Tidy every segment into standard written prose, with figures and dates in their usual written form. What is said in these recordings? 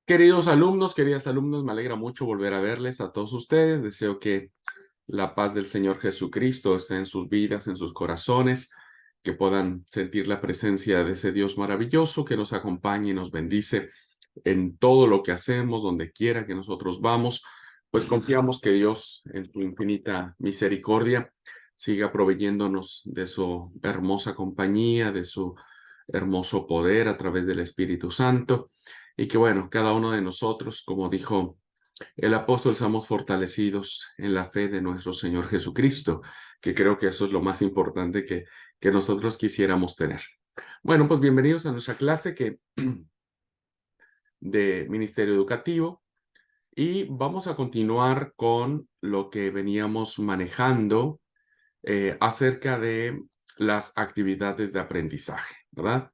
Queridos alumnos, queridas alumnos, me alegra mucho volver a verles a todos ustedes. Deseo que la paz del Señor Jesucristo esté en sus vidas, en sus corazones, que puedan sentir la presencia de ese Dios maravilloso que nos acompaña y nos bendice en todo lo que hacemos, donde quiera que nosotros vamos. Pues confiamos que Dios, en su infinita misericordia, siga proveyéndonos de su hermosa compañía, de su hermoso poder a través del Espíritu Santo. Y que bueno, cada uno de nosotros, como dijo el apóstol, seamos fortalecidos en la fe de nuestro Señor Jesucristo, que creo que eso es lo más importante que nosotros quisiéramos tener. Bueno, pues bienvenidos a nuestra clase de Ministerio Educativo y vamos a continuar con lo que veníamos manejando acerca de las actividades de aprendizaje, ¿verdad?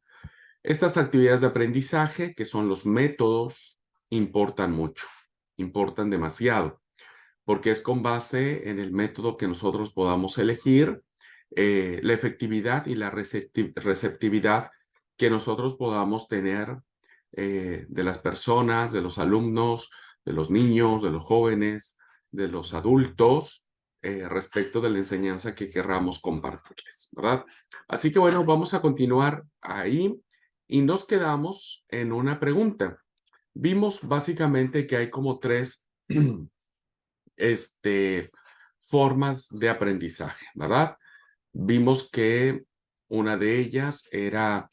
Estas actividades de aprendizaje, que son los métodos, importan mucho, importan demasiado, porque es con base en el método que nosotros podamos elegir, la efectividad y la receptividad que nosotros podamos tener de las personas, de los alumnos, de los niños, de los jóvenes, de los adultos, respecto de la enseñanza que querramos compartirles, ¿verdad? Así que bueno, vamos a continuar ahí y nos quedamos en una pregunta. Vimos básicamente que hay como tres formas de aprendizaje, ¿verdad? Vimos que una de ellas era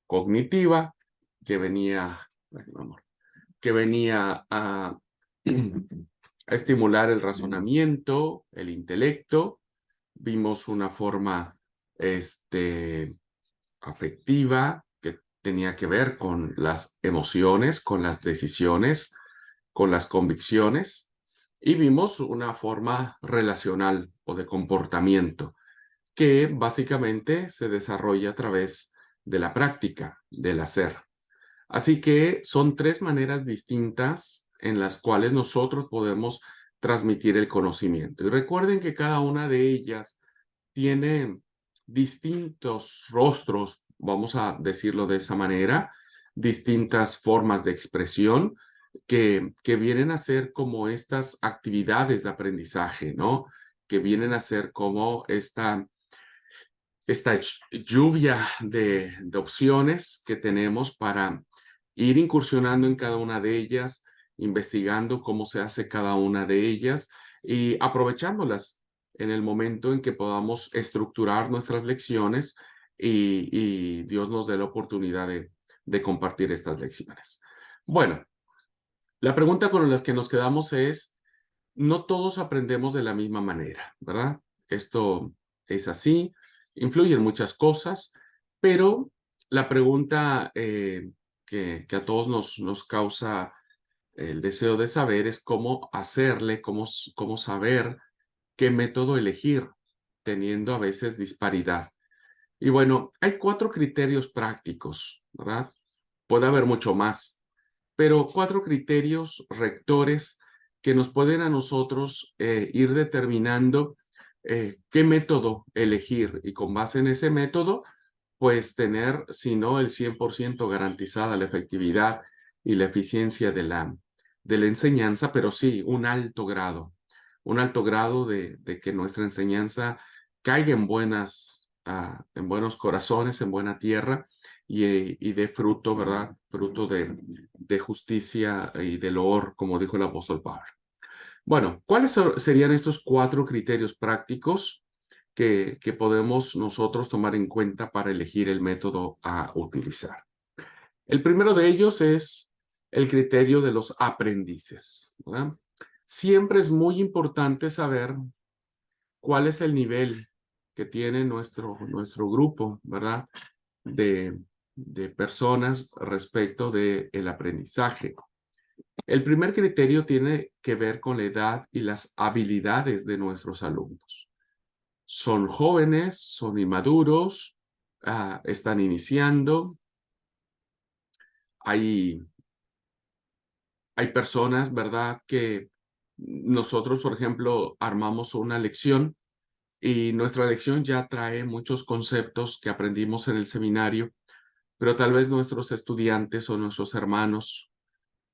cognitiva, que venía, ay, mi amor, que venía a estimular el razonamiento, el intelecto. Vimos una forma afectiva que tenía que ver con las emociones, con las decisiones, con las convicciones, y vimos una forma relacional o de comportamiento que básicamente se desarrolla a través de la práctica, del hacer. Así que son tres maneras distintas en las cuales nosotros podemos transmitir el conocimiento. Y recuerden que cada una de ellas tiene distintos rostros, vamos a decirlo de esa manera, distintas formas de expresión que vienen a ser como estas actividades de aprendizaje, ¿no? Que vienen a ser como esta lluvia de opciones que tenemos para ir incursionando en cada una de ellas, investigando cómo se hace cada una de ellas y aprovechándolas en el momento en que podamos estructurar nuestras lecciones y Dios nos dé la oportunidad de compartir estas lecciones. Bueno, la pregunta con la que nos quedamos es, no todos aprendemos de la misma manera, ¿verdad? Esto es así, influyen muchas cosas, pero la pregunta que a todos nos causa el deseo de saber es cómo hacerle, cómo saber qué método elegir, teniendo a veces disparidad. Y bueno, hay cuatro criterios prácticos, ¿verdad? Puede haber mucho más, pero cuatro criterios rectores que nos pueden a nosotros ir determinando qué método elegir y con base en ese método, pues tener, si no el 100% garantizada la efectividad y la eficiencia de la enseñanza, pero sí un alto grado de que nuestra enseñanza caiga en buenos corazones, en buena tierra y de fruto, ¿verdad? Fruto de justicia y de loor, como dijo el apóstol Pablo. Bueno, ¿cuáles serían estos cuatro criterios prácticos que podemos nosotros tomar en cuenta para elegir el método a utilizar? El primero de ellos es el criterio de los aprendices, ¿verdad? Siempre es muy importante saber cuál es el nivel que tiene nuestro grupo, ¿verdad? De personas respecto del aprendizaje. El primer criterio tiene que ver con la edad y las habilidades de nuestros alumnos. Son jóvenes, son inmaduros, están iniciando. Hay, hay personas, ¿verdad? Que nosotros, por ejemplo, armamos una lección y nuestra lección ya trae muchos conceptos que aprendimos en el seminario, pero tal vez nuestros estudiantes o nuestros hermanos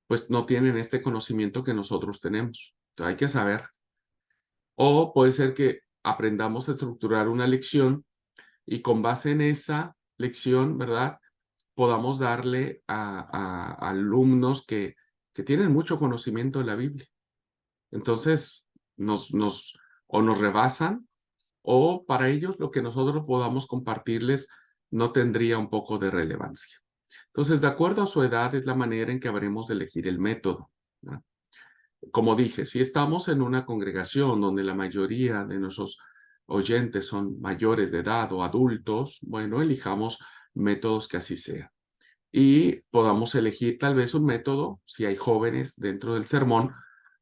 pues no tienen este conocimiento que nosotros tenemos. Entonces hay que saber. O puede ser que aprendamos a estructurar una lección y con base en esa lección, ¿verdad? Podamos darle a alumnos que tienen mucho conocimiento de la Biblia. Entonces, o nos rebasan, o para ellos lo que nosotros podamos compartirles no tendría un poco de relevancia. Entonces, de acuerdo a su edad, es la manera en que habremos de elegir el método, ¿no? Como dije, si estamos en una congregación donde la mayoría de nuestros oyentes son mayores de edad o adultos, bueno, elijamos métodos que así sea. Y podamos elegir tal vez un método, si hay jóvenes dentro del sermón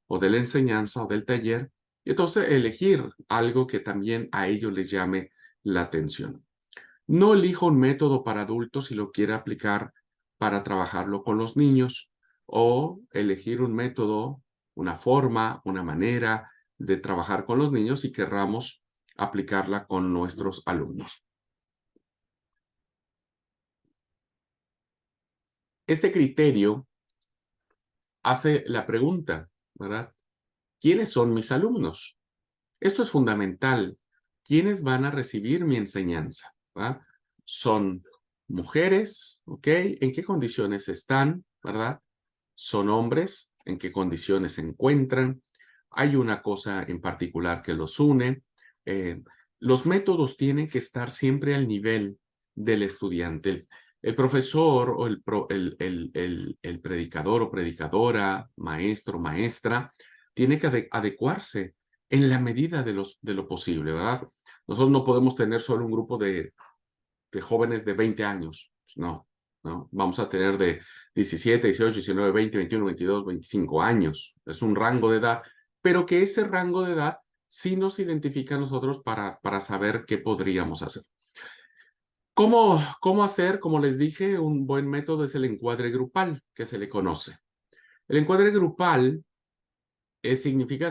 o de la enseñanza o del taller, y entonces elegir algo que también a ellos les llame la atención. No elijo un método para adultos si lo quiere aplicar para trabajarlo con los niños, o elegir un método, una forma, una manera de trabajar con los niños si querramos aplicarla con nuestros alumnos. Este criterio hace la pregunta, ¿verdad? ¿Quiénes son mis alumnos? Esto es fundamental. ¿Quiénes van a recibir mi enseñanza? ¿Verdad? Son mujeres, ¿ok? ¿En qué condiciones están? ¿Verdad? Son hombres, ¿en qué condiciones se encuentran? Hay una cosa en particular que los une. Eh, los métodos tienen que estar siempre al nivel del estudiante. El profesor o el predicador o predicadora, maestro, maestra, tiene que adecuarse en la medida de lo posible, ¿verdad? Nosotros no podemos tener solo un grupo de jóvenes de 20 años. Pues no, no. Vamos a tener de 17, 18, 19, 20, 21, 22, 25 años. Es un rango de edad, pero que ese rango de edad sí nos identifica a nosotros para saber qué podríamos hacer. ¿Cómo hacer? Como les dije, un buen método es el encuadre grupal, que se le conoce. El encuadre grupal significa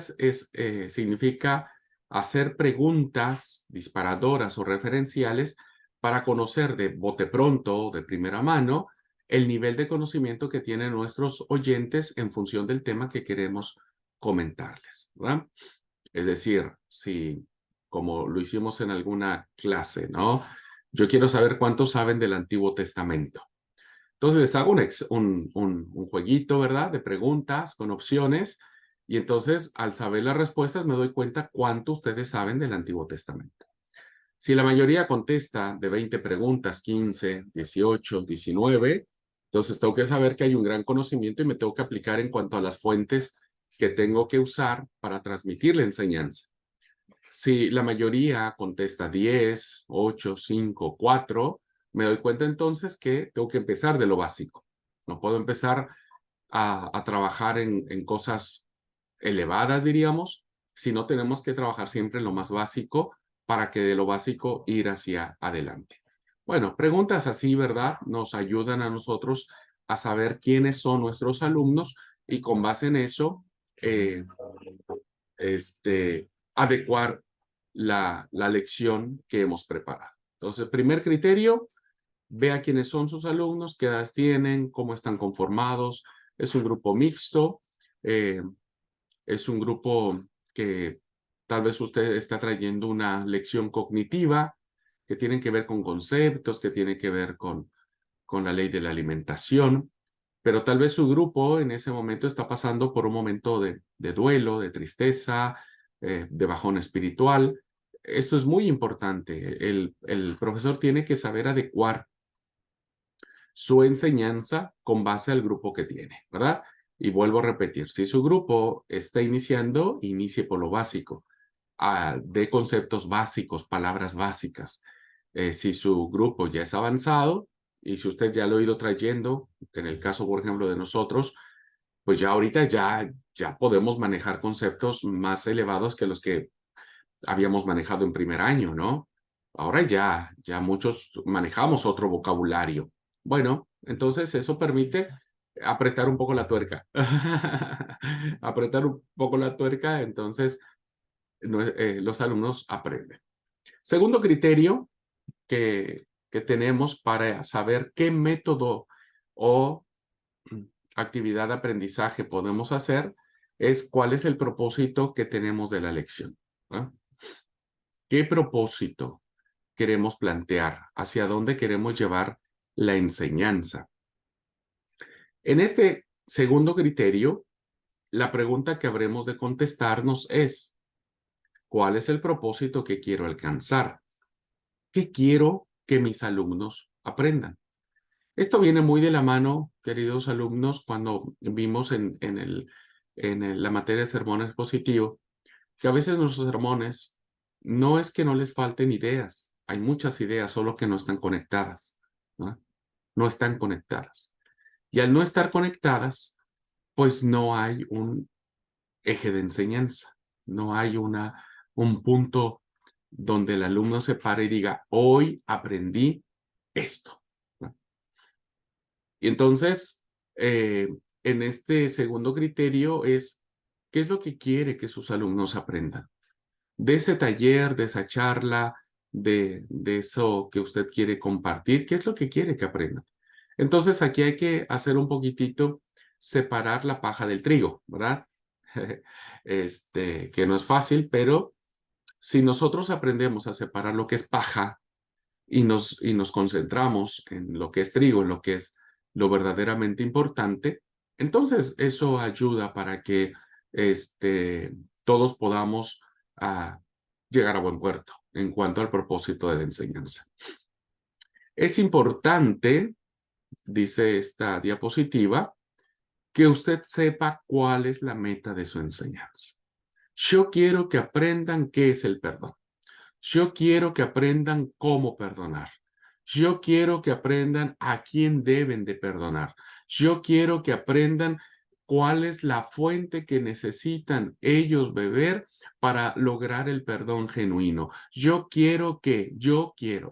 hacer preguntas disparadoras o referenciales para conocer de bote pronto, de primera mano, el nivel de conocimiento que tienen nuestros oyentes en función del tema que queremos comentarles, ¿verdad? Es decir, si, como lo hicimos en alguna clase, ¿no? Yo quiero saber cuántos saben del Antiguo Testamento. Entonces les hago un jueguito, ¿verdad? De preguntas con opciones. Y entonces, al saber las respuestas, me doy cuenta cuánto ustedes saben del Antiguo Testamento. Si la mayoría contesta de 20 preguntas, 15, 18, 19, entonces tengo que saber que hay un gran conocimiento y me tengo que aplicar en cuanto a las fuentes que tengo que usar para transmitir la enseñanza. Si la mayoría contesta 10, 8, 5, 4, me doy cuenta entonces que tengo que empezar de lo básico. No puedo empezar a trabajar en cosas elevadas, diríamos, sino tenemos que trabajar siempre en lo más básico para que de lo básico ir hacia adelante. Bueno, preguntas así, ¿verdad? Nos ayudan a nosotros a saber quiénes son nuestros alumnos y con base en eso, adecuar la lección que hemos preparado. Entonces, primer criterio, vea quiénes son sus alumnos, qué edades tienen, cómo están conformados. Es un grupo mixto, eh, es un grupo que tal vez usted está trayendo una lección cognitiva que tiene que ver con conceptos, que tiene que ver con la ley de la alimentación, pero tal vez su grupo en ese momento está pasando por un momento de duelo, de tristeza, de bajón espiritual. Esto es muy importante. El profesor tiene que saber adecuar su enseñanza con base al grupo que tiene, ¿verdad? Y vuelvo a repetir, si su grupo está iniciando, inicie por lo básico, de conceptos básicos, palabras básicas. Si su grupo ya es avanzado y si usted ya lo ha ido trayendo, en el caso, por ejemplo, de nosotros, pues ya ahorita ya podemos manejar conceptos más elevados que los que habíamos manejado en primer año, ¿no? Ahora ya muchos manejamos otro vocabulario. Bueno, entonces eso permite apretar un poco la tuerca. Apretar un poco la tuerca, entonces los alumnos aprenden. Segundo criterio que tenemos para saber qué método o actividad de aprendizaje podemos hacer es cuál es el propósito que tenemos de la lección, ¿no? ¿Qué propósito queremos plantear? ¿Hacia dónde queremos llevar la enseñanza? En este segundo criterio, la pregunta que habremos de contestarnos es, ¿cuál es el propósito que quiero alcanzar? ¿Qué quiero que mis alumnos aprendan? Esto viene muy de la mano, queridos alumnos, cuando vimos la materia de sermón expositivo, que a veces nuestros sermones no es que no les falten ideas, hay muchas ideas, solo que no están conectadas, ¿no? No están conectadas. Y al no estar conectadas, pues no hay un eje de enseñanza, no hay un punto donde el alumno se pare y diga, hoy aprendí esto, ¿no? Y entonces, en este segundo criterio es, ¿qué es lo que quiere que sus alumnos aprendan? De ese taller, de esa charla, de eso que usted quiere compartir, ¿qué es lo que quiere que aprendan? Entonces, aquí hay que hacer un poquitito, separar la paja del trigo, ¿verdad? Que no es fácil, pero si nosotros aprendemos a separar lo que es paja y nos concentramos en lo que es trigo, en lo que es lo verdaderamente importante, entonces eso ayuda para que todos podamos ah, llegar a buen puerto en cuanto al propósito de la enseñanza. Es importante, dice esta diapositiva, que usted sepa cuál es la meta de su enseñanza. Yo quiero que aprendan qué es el perdón. Yo quiero que aprendan cómo perdonar. Yo quiero que aprendan a quién deben de perdonar. Yo quiero que aprendan cuál es la fuente que necesitan ellos beber para lograr el perdón genuino. Yo quiero.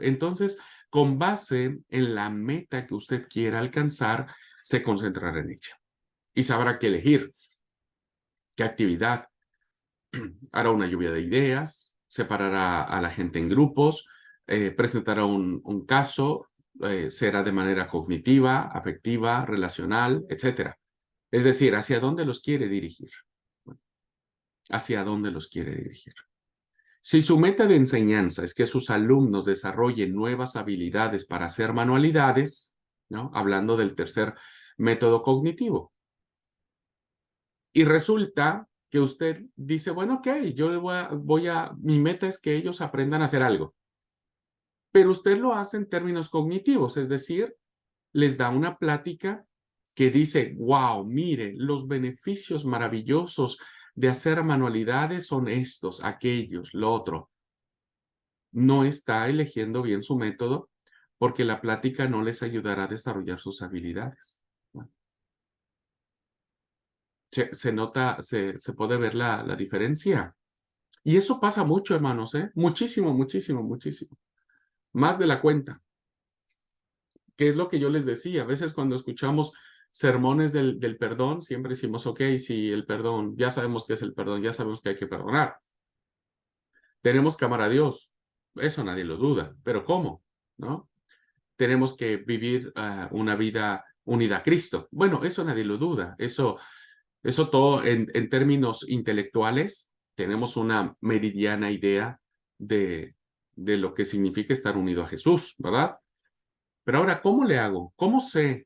Entonces, con base en la meta que usted quiera alcanzar, se concentrará en ella y sabrá qué elegir, qué actividad. Hará una lluvia de ideas, separará a la gente en grupos, presentará un caso, será de manera cognitiva, afectiva, relacional, etcétera. Es decir, ¿hacia dónde los quiere dirigir? ¿Hacia dónde los quiere dirigir? Si su meta de enseñanza es que sus alumnos desarrollen nuevas habilidades para hacer manualidades, ¿no? Hablando del tercer método cognitivo, y resulta que usted dice, bueno, ok, yo mi meta es que ellos aprendan a hacer algo. Pero usted lo hace en términos cognitivos, es decir, les da una plática que dice, wow, mire, los beneficios maravillosos de hacer manualidades son estos, aquellos, lo otro. No está eligiendo bien su método porque la plática no les ayudará a desarrollar sus habilidades. Se nota, se puede ver la diferencia. Y eso pasa mucho, hermanos, ¿eh? Muchísimo, muchísimo, muchísimo. Más de la cuenta. ¿Qué es lo que yo les decía? A veces cuando escuchamos sermones del perdón, siempre decimos, ok, si el perdón, ya sabemos qué es el perdón, ya sabemos que hay que perdonar. Tenemos que amar a Dios. Eso nadie lo duda. Pero ¿cómo? ¿No? Tenemos que vivir una vida unida a Cristo. Bueno, eso nadie lo duda. Eso todo en términos intelectuales, tenemos una meridiana idea de lo que significa estar unido a Jesús, ¿verdad? Pero ahora, ¿cómo le hago? ¿Cómo sé?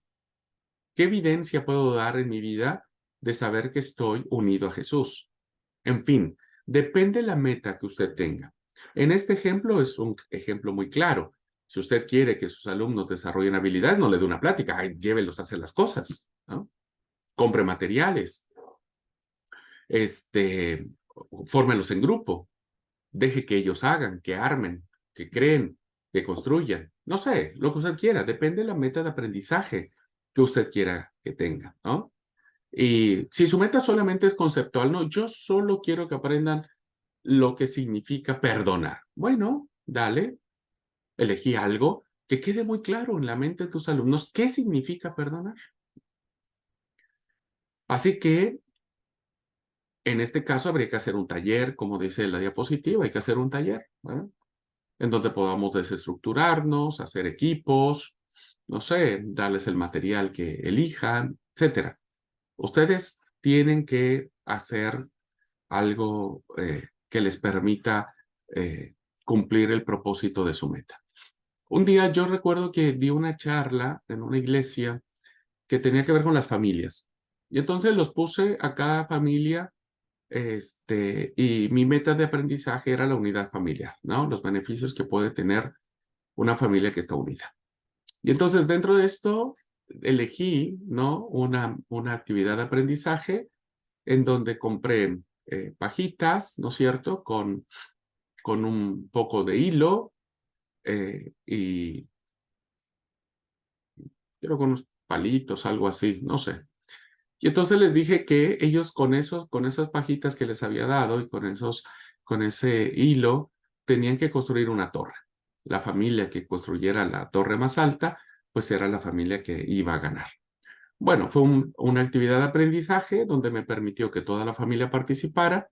¿Qué evidencia puedo dar en mi vida de saber que estoy unido a Jesús? En fin, depende de la meta que usted tenga. En este ejemplo es un ejemplo muy claro. Si usted quiere que sus alumnos desarrollen habilidades, no le dé una plática, llévelos a hacer las cosas, ¿no? Compre materiales, este, fórmelos en grupo, deje que ellos hagan, que armen, que creen, que construyan. No sé, lo que usted quiera, depende de la meta de aprendizaje que usted quiera que tenga, ¿no? Y si su meta solamente es conceptual, no, yo solo quiero que aprendan lo que significa perdonar. Bueno, dale, elegí algo que quede muy claro en la mente de tus alumnos qué significa perdonar. Así que en este caso habría que hacer un taller, como dice la diapositiva, hay que hacer un taller, ¿verdad? En donde podamos desestructurarnos, hacer equipos, no sé, darles el material que elijan, etcétera. Ustedes tienen que hacer algo que les permita cumplir el propósito de su meta. Un día yo recuerdo que di una charla en una iglesia que tenía que ver con las familias. Y entonces los puse a cada familia, y mi meta de aprendizaje era la unidad familiar, ¿no? Los beneficios que puede tener una familia que está unida. Y entonces dentro de esto elegí, ¿no? Una actividad de aprendizaje en donde compré pajitas, ¿no es cierto? Con un poco de hilo y creo con unos palitos, algo así, no sé. Y entonces les dije que ellos con esas pajitas que les había dado y con ese hilo, tenían que construir una torre. La familia que construyera la torre más alta, pues era la familia que iba a ganar. Bueno, fue una actividad de aprendizaje donde me permitió que toda la familia participara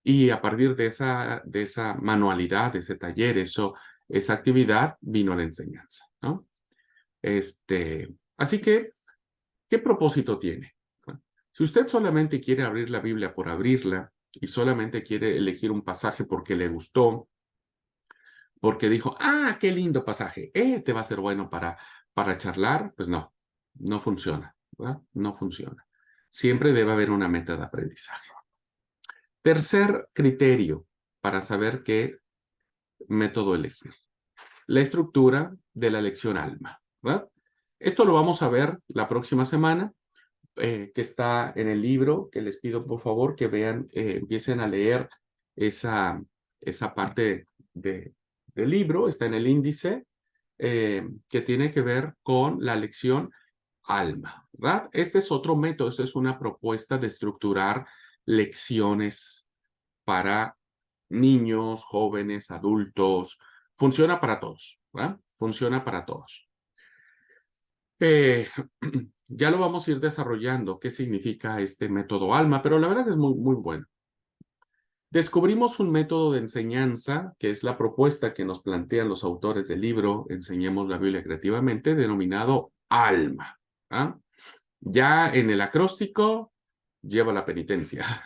y a partir de esa manualidad, de ese taller, esa actividad, vino la enseñanza, ¿no? Así que, ¿qué propósito tiene? Si usted solamente quiere abrir la Biblia por abrirla y solamente quiere elegir un pasaje porque le gustó, porque dijo, ah, qué lindo pasaje, te va a ser bueno para charlar, pues no, no funciona, ¿verdad? No funciona. Siempre debe haber una meta de aprendizaje. Tercer criterio para saber qué método elegir. La estructura de la lección alma, ¿verdad? Esto lo vamos a ver la próxima semana, que está en el libro, que les pido por favor que vean, empiecen a leer esa, esa parte del libro, está en el índice, que tiene que ver con la lección alma, ¿verdad? Este es otro método, esto es una propuesta de estructurar lecciones para niños, jóvenes, adultos, funciona para todos, ¿verdad? Funciona para todos. Eh, ya lo vamos a ir desarrollando, qué significa este método ALMA, pero la verdad que es muy, muy bueno. Descubrimos un método de enseñanza, que es la propuesta que nos plantean los autores del libro Enseñemos la Biblia Creativamente, denominado ALMA. ¿Ah? Ya en el acróstico lleva la penitencia.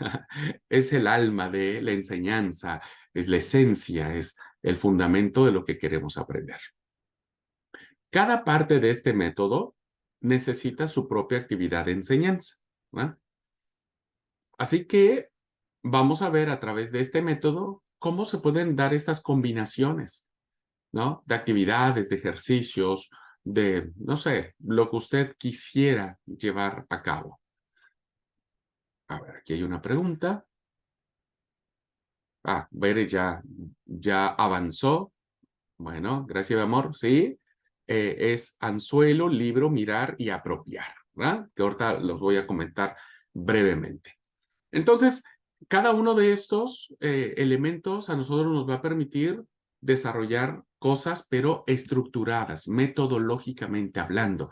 Es el alma de la enseñanza, es la esencia, es el fundamento de lo que queremos aprender. Cada parte de este método necesita su propia actividad de enseñanza, ¿no? Así que vamos a ver a través de este método cómo se pueden dar estas combinaciones, ¿no? De actividades, de ejercicios, de, no sé, lo que usted quisiera llevar a cabo. A ver, aquí hay una pregunta. Ah, Bere ya avanzó. Bueno, gracias, mi amor. Sí, es anzuelo, libro, mirar y apropiar, ¿verdad? Que ahorita los voy a comentar brevemente. Entonces, cada uno de estos elementos a nosotros nos va a permitir desarrollar cosas, pero estructuradas, metodológicamente hablando.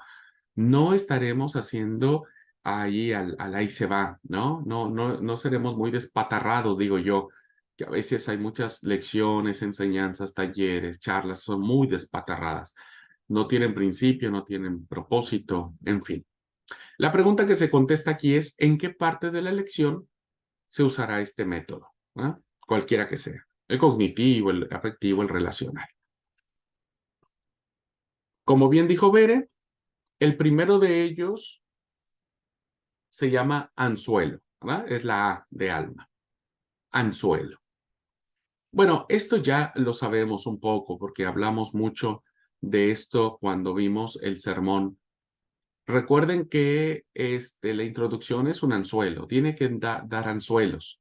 No estaremos haciendo ahí al ahí se va, ¿no? No seremos muy despatarrados, digo yo, que a veces hay muchas lecciones, enseñanzas, talleres, charlas, son muy despatarradas. No tienen principio, no tienen propósito, en fin. La pregunta que se contesta aquí es, ¿en qué parte de la lección se usará este método? ¿Ah? Cualquiera que sea, el cognitivo, el afectivo, el relacional. Como bien dijo Bere, el primero de ellos se llama anzuelo, ¿verdad? Es la A de alma, anzuelo. Bueno, esto ya lo sabemos un poco porque hablamos mucho de esto cuando vimos el sermón. Recuerden que la introducción es un anzuelo, tiene que dar anzuelos.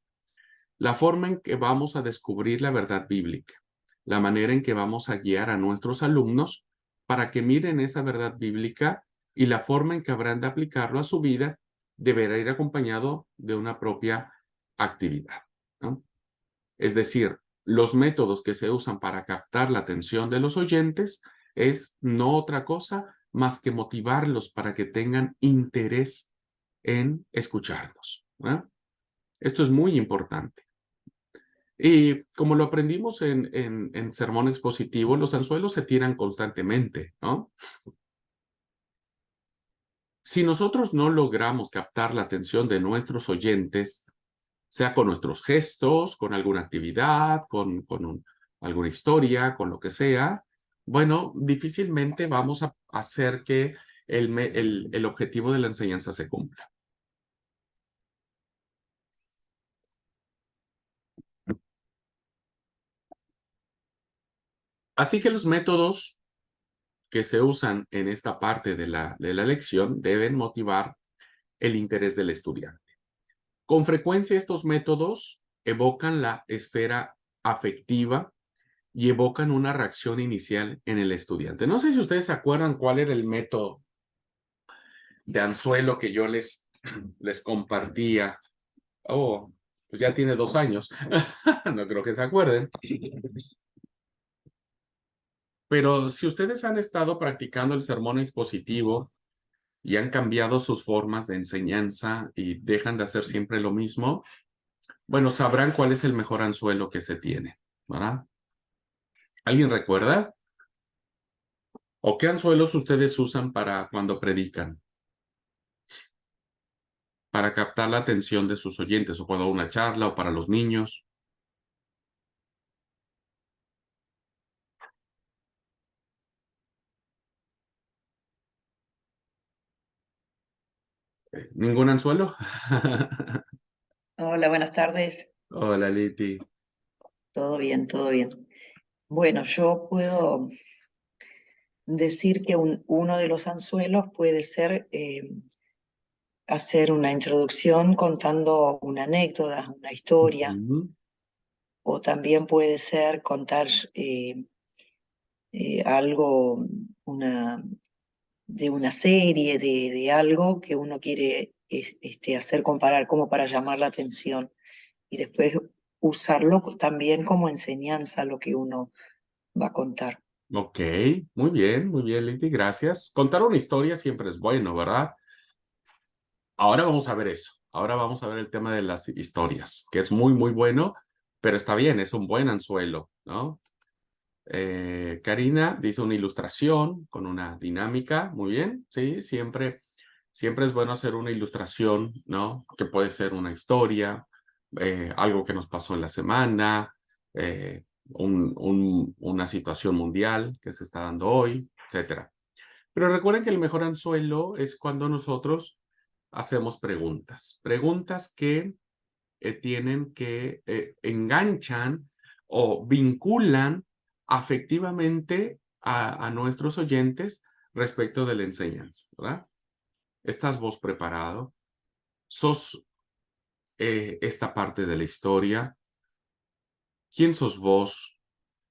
La forma en que vamos a descubrir la verdad bíblica, la manera en que vamos a guiar a nuestros alumnos para que miren esa verdad bíblica y la forma en que habrán de aplicarlo a su vida deberá ir acompañado de una propia actividad, ¿no? Es decir, los métodos que se usan para captar la atención de los oyentes es no otra cosa más que motivarlos para que tengan interés en escucharnos, ¿no? Esto es muy importante. Y como lo aprendimos en sermón expositivo, los anzuelos se tiran constantemente, ¿no? Si nosotros no logramos captar la atención de nuestros oyentes, sea con nuestros gestos, con alguna actividad, alguna historia, con lo que sea, bueno, difícilmente vamos a hacer que el objetivo de la enseñanza se cumpla. Así que los métodos que se usan en esta parte de la lección deben motivar el interés del estudiante. Con frecuencia estos métodos evocan la esfera afectiva y evocan una reacción inicial en el estudiante. No sé si ustedes se acuerdan cuál era el método de anzuelo que yo les compartía. Oh, pues ya tiene 2 años. No creo que se acuerden. Pero si ustedes han estado practicando el sermón expositivo y han cambiado sus formas de enseñanza y dejan de hacer siempre lo mismo, bueno, sabrán cuál es el mejor anzuelo que se tiene, ¿verdad? ¿Alguien recuerda? ¿O qué anzuelos ustedes usan para cuando predican? Para captar la atención de sus oyentes, o cuando una charla, o para los niños. ¿Ningún anzuelo? Hola, buenas tardes. Hola, Liti. Todo bien, todo bien. Bueno, yo puedo decir que uno de los anzuelos puede ser hacer una introducción contando una anécdota, una historia, Ujú. o también puede ser contar algo una, de una serie, de algo que uno quiere hacer comparar como para llamar la atención y después usarlo también como enseñanza lo que uno va a contar. Ok, muy bien, Liti, gracias. Contar una historia siempre es bueno, ¿verdad? Ahora vamos a ver eso. Ahora vamos a ver el tema de las historias, que es muy bueno, pero está bien, es un buen anzuelo, ¿no? Karina dice una ilustración con una dinámica, muy bien, sí, siempre es bueno hacer una ilustración, ¿no? Que puede ser una historia, algo que nos pasó en la semana, una situación mundial que se está dando hoy, etcétera. Pero recuerden que el mejor anzuelo es cuando nosotros hacemos preguntas, preguntas que tienen que enganchan o vinculan afectivamente a nuestros oyentes respecto de la enseñanza, ¿verdad? ¿Estás vos preparado? ¿Sos esta parte de la historia? ¿Quién sos vos?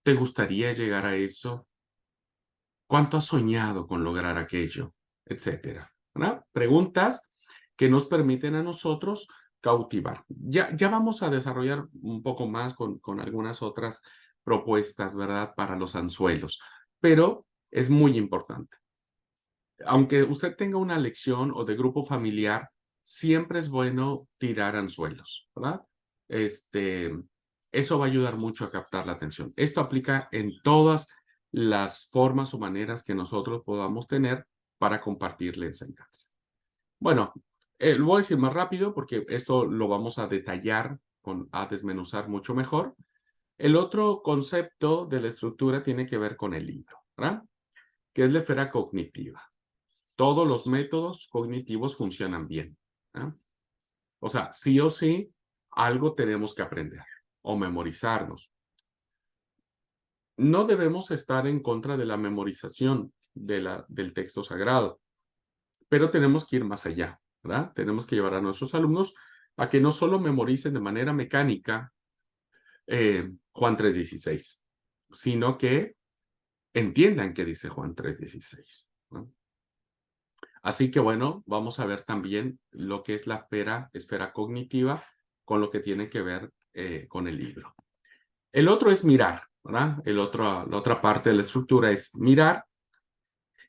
¿Te gustaría llegar a eso? ¿Cuánto has soñado con lograr aquello? Etcétera, ¿verdad? Preguntas que nos permiten a nosotros cautivar. Ya vamos a desarrollar un poco más con algunas otras propuestas, ¿verdad? Para los anzuelos, pero es muy importante. Aunque usted tenga una lección o de grupo familiar, siempre es bueno tirar anzuelos, ¿verdad? Este, eso va a ayudar mucho a captar la atención. Esto aplica en todas las formas o maneras que nosotros podamos tener para compartir la enseñanza. Bueno, lo voy a decir más rápido porque esto lo vamos a detallar, a desmenuzar mucho mejor. El otro concepto de la estructura tiene que ver con el libro, ¿verdad? Que es la esfera cognitiva. Todos los métodos cognitivos funcionan bien, ¿ah? O sea, sí o sí, algo tenemos que aprender o memorizarnos. No debemos estar en contra de la memorización del texto sagrado, pero tenemos que ir más allá, ¿verdad? Tenemos que llevar a nuestros alumnos a que no solo memoricen de manera mecánica Juan 3:16, sino que entiendan qué dice Juan 3:16, ¿no? Así que bueno, vamos a ver también lo que es la esfera cognitiva con lo que tiene que ver con el libro. El otro es mirar, ¿verdad? La otra parte de la estructura es mirar.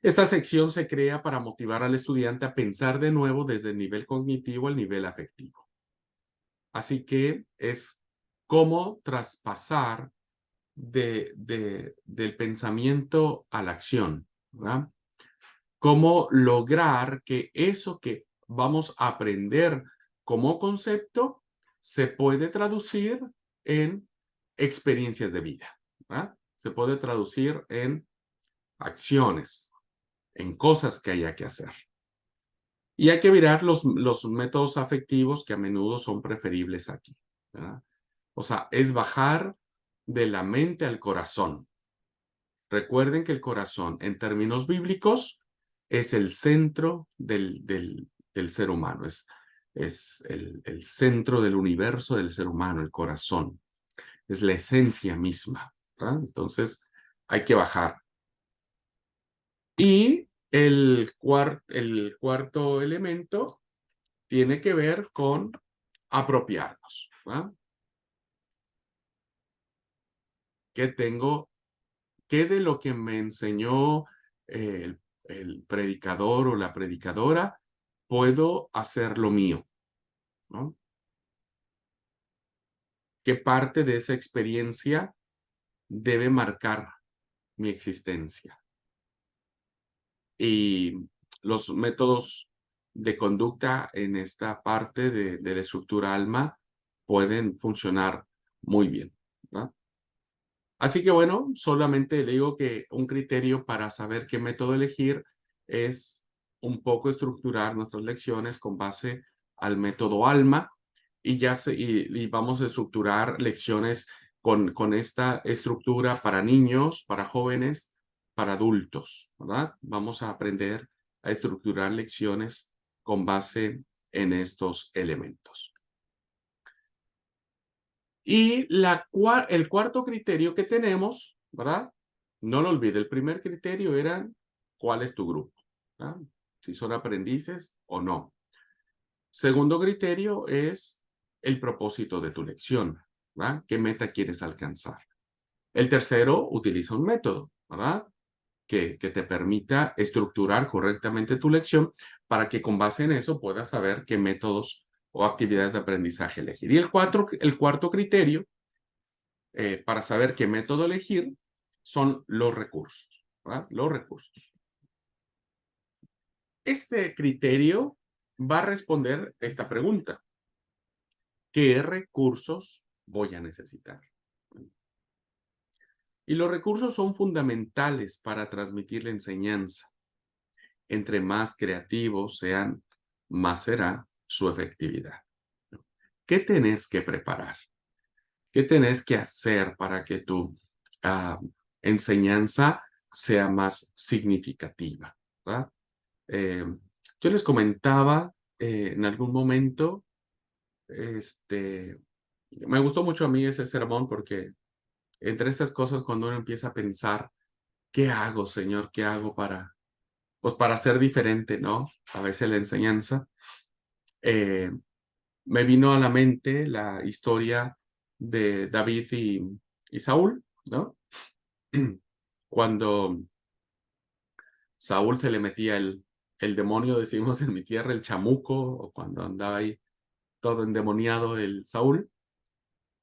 Esta sección se crea para motivar al estudiante a pensar de nuevo desde el nivel cognitivo al nivel afectivo. Así que es cómo traspasar del pensamiento a la acción, ¿verdad? cómo lograr que eso que vamos a aprender como concepto se puede traducir en experiencias de vida, ¿verdad? Se puede traducir en acciones, en cosas que haya que hacer. Y hay que mirar los métodos afectivos que a menudo son preferibles aquí, ¿verdad? O sea, es bajar de la mente al corazón. Recuerden que el corazón, en términos bíblicos, es el centro del ser humano, es el centro del universo del ser humano, el corazón, es la esencia misma, ¿verdad? Entonces, hay que bajar. Y el cuarto elemento tiene que ver con apropiarnos, ¿verdad? ¿Qué tengo? ¿Qué de lo que me enseñó el predicador o la predicadora puedo hacer lo mío? ¿No? ¿Qué parte de esa experiencia debe marcar mi existencia? Y los métodos de conducta en esta parte de la estructura alma pueden funcionar muy bien, ¿verdad? Así que bueno, solamente le digo que un criterio para saber qué método elegir es un poco estructurar nuestras lecciones con base al método ALMA y vamos a estructurar lecciones con esta estructura para niños, para jóvenes, para adultos, ¿verdad? Vamos a aprender a estructurar lecciones con base en estos elementos. Y el cuarto criterio que tenemos, ¿verdad? No lo olvide, el primer criterio era cuál es tu grupo, ¿verdad? Si son aprendices o no. Segundo criterio es el propósito de tu lección, ¿verdad? ¿Qué meta quieres alcanzar? El tercero, utiliza un método, ¿verdad? Que te permita estructurar correctamente tu lección para que con base en eso puedas saber qué métodos o actividades de aprendizaje elegir. Y el cuarto criterio para saber qué método elegir son los recursos, ¿verdad? Los recursos. Este criterio va a responder esta pregunta. ¿Qué recursos voy a necesitar? Y los recursos son fundamentales para transmitir la enseñanza. Entre más creativos sean, más será su efectividad. ¿Qué tenés que preparar? ¿Qué tenés que hacer para que tu enseñanza sea más significativa? ¿Verdad? Eh, yo les comentaba en algún momento, me gustó mucho a mí ese sermón porque entre estas cosas cuando uno empieza a pensar, ¿qué hago, Señor? ¿Qué hago pues para ser diferente, ¿no? A veces la enseñanza. Eh, Me vino a la mente la historia de David y Saúl, ¿no? Cuando Saúl se le metía el demonio, decimos en mi tierra, el chamuco, o cuando andaba ahí todo endemoniado el Saúl,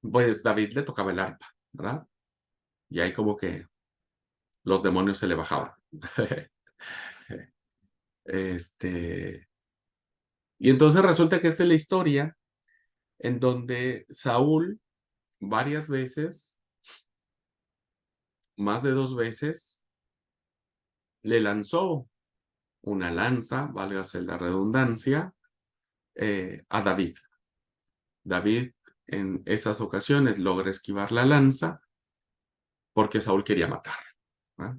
pues David le tocaba el arpa, ¿verdad? Y ahí como que los demonios se le bajaban. Este, y entonces resulta que esta es la historia en donde Saúl varias veces, más de 2 veces, le lanzó una lanza, válgase la redundancia, a David. David en esas ocasiones logra esquivar la lanza porque Saúl quería matar, ¿verdad?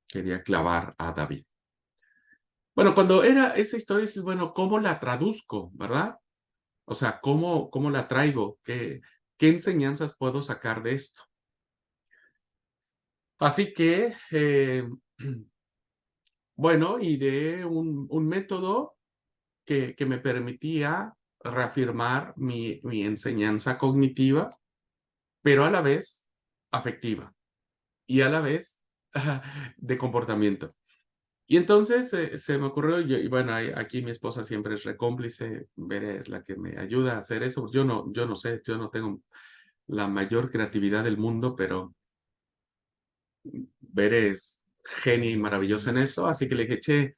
Quería clavar a David. Bueno, cuando era esa historia, dices, bueno, ¿cómo la traduzco, verdad? O sea, ¿cómo la traigo? ¿Qué enseñanzas puedo sacar de esto? Así que, bueno, ideé un método que me permitía reafirmar mi enseñanza cognitiva, pero a la vez afectiva y a la vez de comportamiento. Y entonces se me ocurrió, y bueno, aquí mi esposa siempre es recómplice, Bere es la que me ayuda a hacer eso. Yo no sé, yo no tengo la mayor creatividad del mundo, pero Bere es genia y maravillosa en eso, así que le dije, che,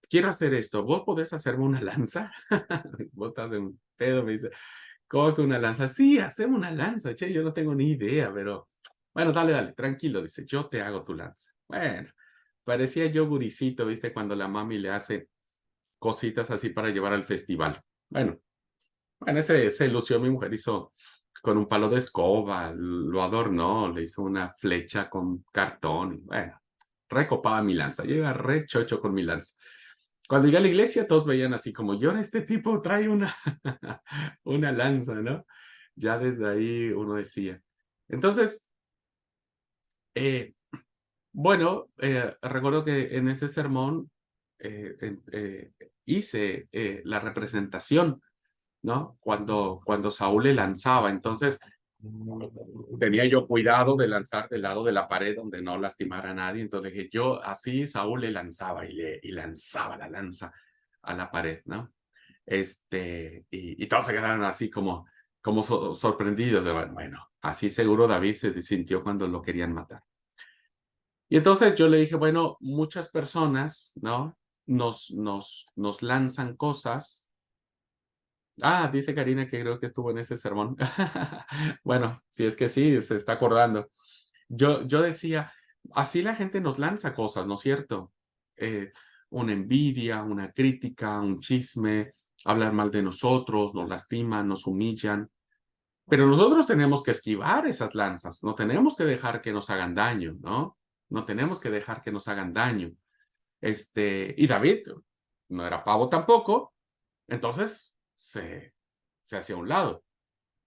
quiero hacer esto, ¿vos podés hacerme una lanza? Vos estás en pedo, me dice, ¿cómo que una lanza? Sí, hacemos una lanza, che, yo no tengo ni idea, pero bueno, dale, dale, tranquilo, dice, yo te hago tu lanza. Bueno, parecía yo guricito, ¿viste? Cuando la mami le hace cositas así para llevar al festival. Bueno, bueno, ese se lució mi mujer, hizo con un palo de escoba, lo adornó, le hizo una flecha con cartón, y bueno, recopaba mi lanza, yo iba re chocho con mi lanza. Cuando llegué a la iglesia, todos veían así como, yo, este tipo trae una, una lanza, ¿no? Ya desde ahí uno decía. Entonces, eh, bueno, recuerdo que en ese sermón hice la representación, ¿no? Cuando Saúl le lanzaba. Entonces, tenía yo cuidado de lanzar del lado de la pared donde no lastimara a nadie. Entonces dije, yo así Saúl le lanzaba y lanzaba la lanza a la pared, ¿no? Y todos se quedaron así como sorprendidos. Bueno, así seguro David se sintió cuando lo querían matar. Y entonces yo le dije, bueno, muchas personas, ¿no? Nos lanzan cosas. Ah, dice Karina que creo que estuvo en ese sermón. Bueno, si es que sí, se está acordando. Yo decía, así la gente nos lanza cosas, ¿no es cierto? Eh, una envidia, una crítica, un chisme, hablar mal de nosotros, nos lastiman, nos humillan. Pero nosotros tenemos que esquivar esas lanzas, no tenemos que dejar que nos hagan daño, ¿no? No tenemos que dejar que nos hagan daño. Y David no era pavo tampoco, entonces se hacía a un lado.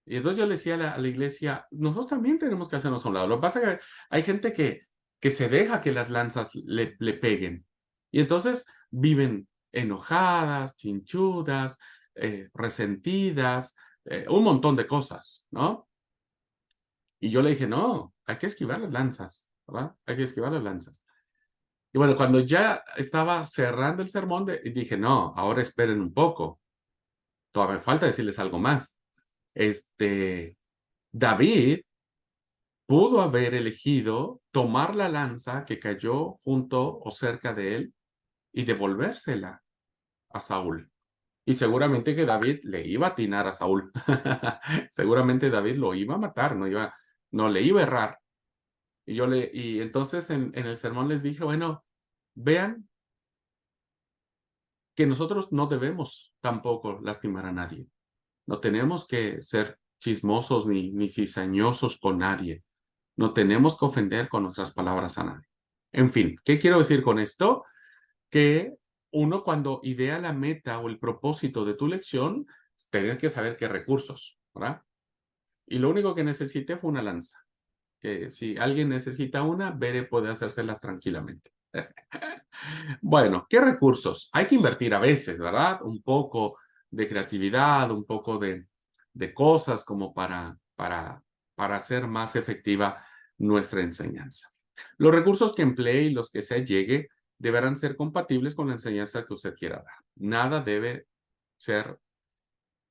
Y entonces yo le decía a la iglesia, nosotros también tenemos que hacernos a un lado. Lo que pasa es que hay gente que se deja que las lanzas le peguen. Y entonces viven enojadas, chinchudas, resentidas, un montón de cosas, ¿no? Y yo le dije, no, hay que esquivar las lanzas, ¿verdad? Hay que esquivar las lanzas. Y bueno, cuando ya estaba cerrando el sermón, dije, no, ahora esperen un poco. Todavía me falta decirles algo más. David pudo haber elegido tomar la lanza que cayó junto o cerca de él y devolvérsela a Saúl. Y seguramente que David le iba a atinar a Saúl. Seguramente David lo iba a matar, no le iba a errar. Y entonces en el sermón les dije, bueno, vean que nosotros no debemos tampoco lastimar a nadie. No tenemos que ser chismosos ni cizañosos con nadie. No tenemos que ofender con nuestras palabras a nadie. En fin, ¿qué quiero decir con esto? Que uno cuando idea la meta o el propósito de tu lección, tienes que saber qué recursos, ¿verdad? Y lo único que necesité fue una lanza. Que si alguien necesita una, Bere puede hacérselas tranquilamente. Bueno, ¿qué recursos? Hay que invertir a veces, ¿verdad? Un poco de creatividad, un poco de cosas como para hacer más efectiva nuestra enseñanza. Los recursos que emplee y los que se llegue deberán ser compatibles con la enseñanza que usted quiera dar. Ser,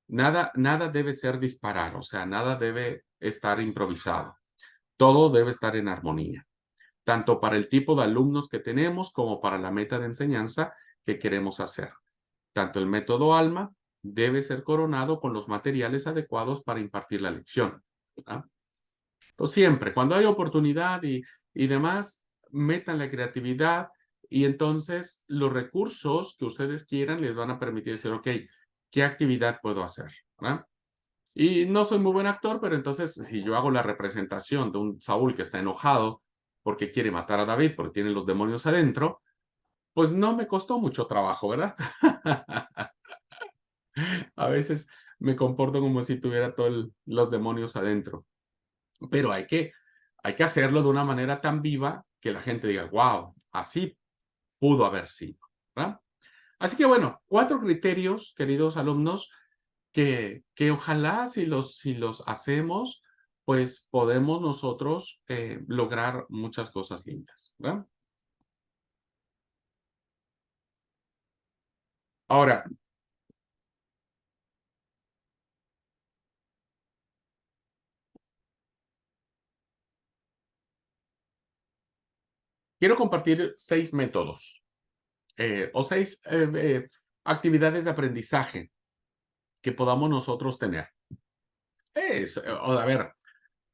nada debe ser disparar, o sea, nada debe estar improvisado. Todo debe estar en armonía tanto para el tipo de alumnos que tenemos como para la meta de enseñanza que queremos hacer. Tanto el método ALMA debe ser coronado con los materiales adecuados para impartir la lección. ¿Ah? Entonces, siempre, cuando hay oportunidad y demás, metan la creatividad y entonces los recursos que ustedes quieran les van a permitir decir, ok, ¿qué actividad puedo hacer? ¿Ah? Y no soy muy buen actor, pero entonces si yo hago la representación de un Saúl que está enojado porque quiere matar a David, porque tiene los demonios adentro, pues no me costó mucho trabajo, ¿verdad? A veces me comporto como si tuviera todos los demonios adentro, pero hay que hacerlo de una manera tan viva que la gente diga, wow, así pudo haber sido, ¿verdad? Así que bueno, 4 criterios, queridos alumnos, que ojalá si los hacemos, pues podemos nosotros lograr muchas cosas lindas, ¿verdad? Ahora, Quiero compartir 6 métodos o 6 actividades de aprendizaje que podamos nosotros tener. A ver,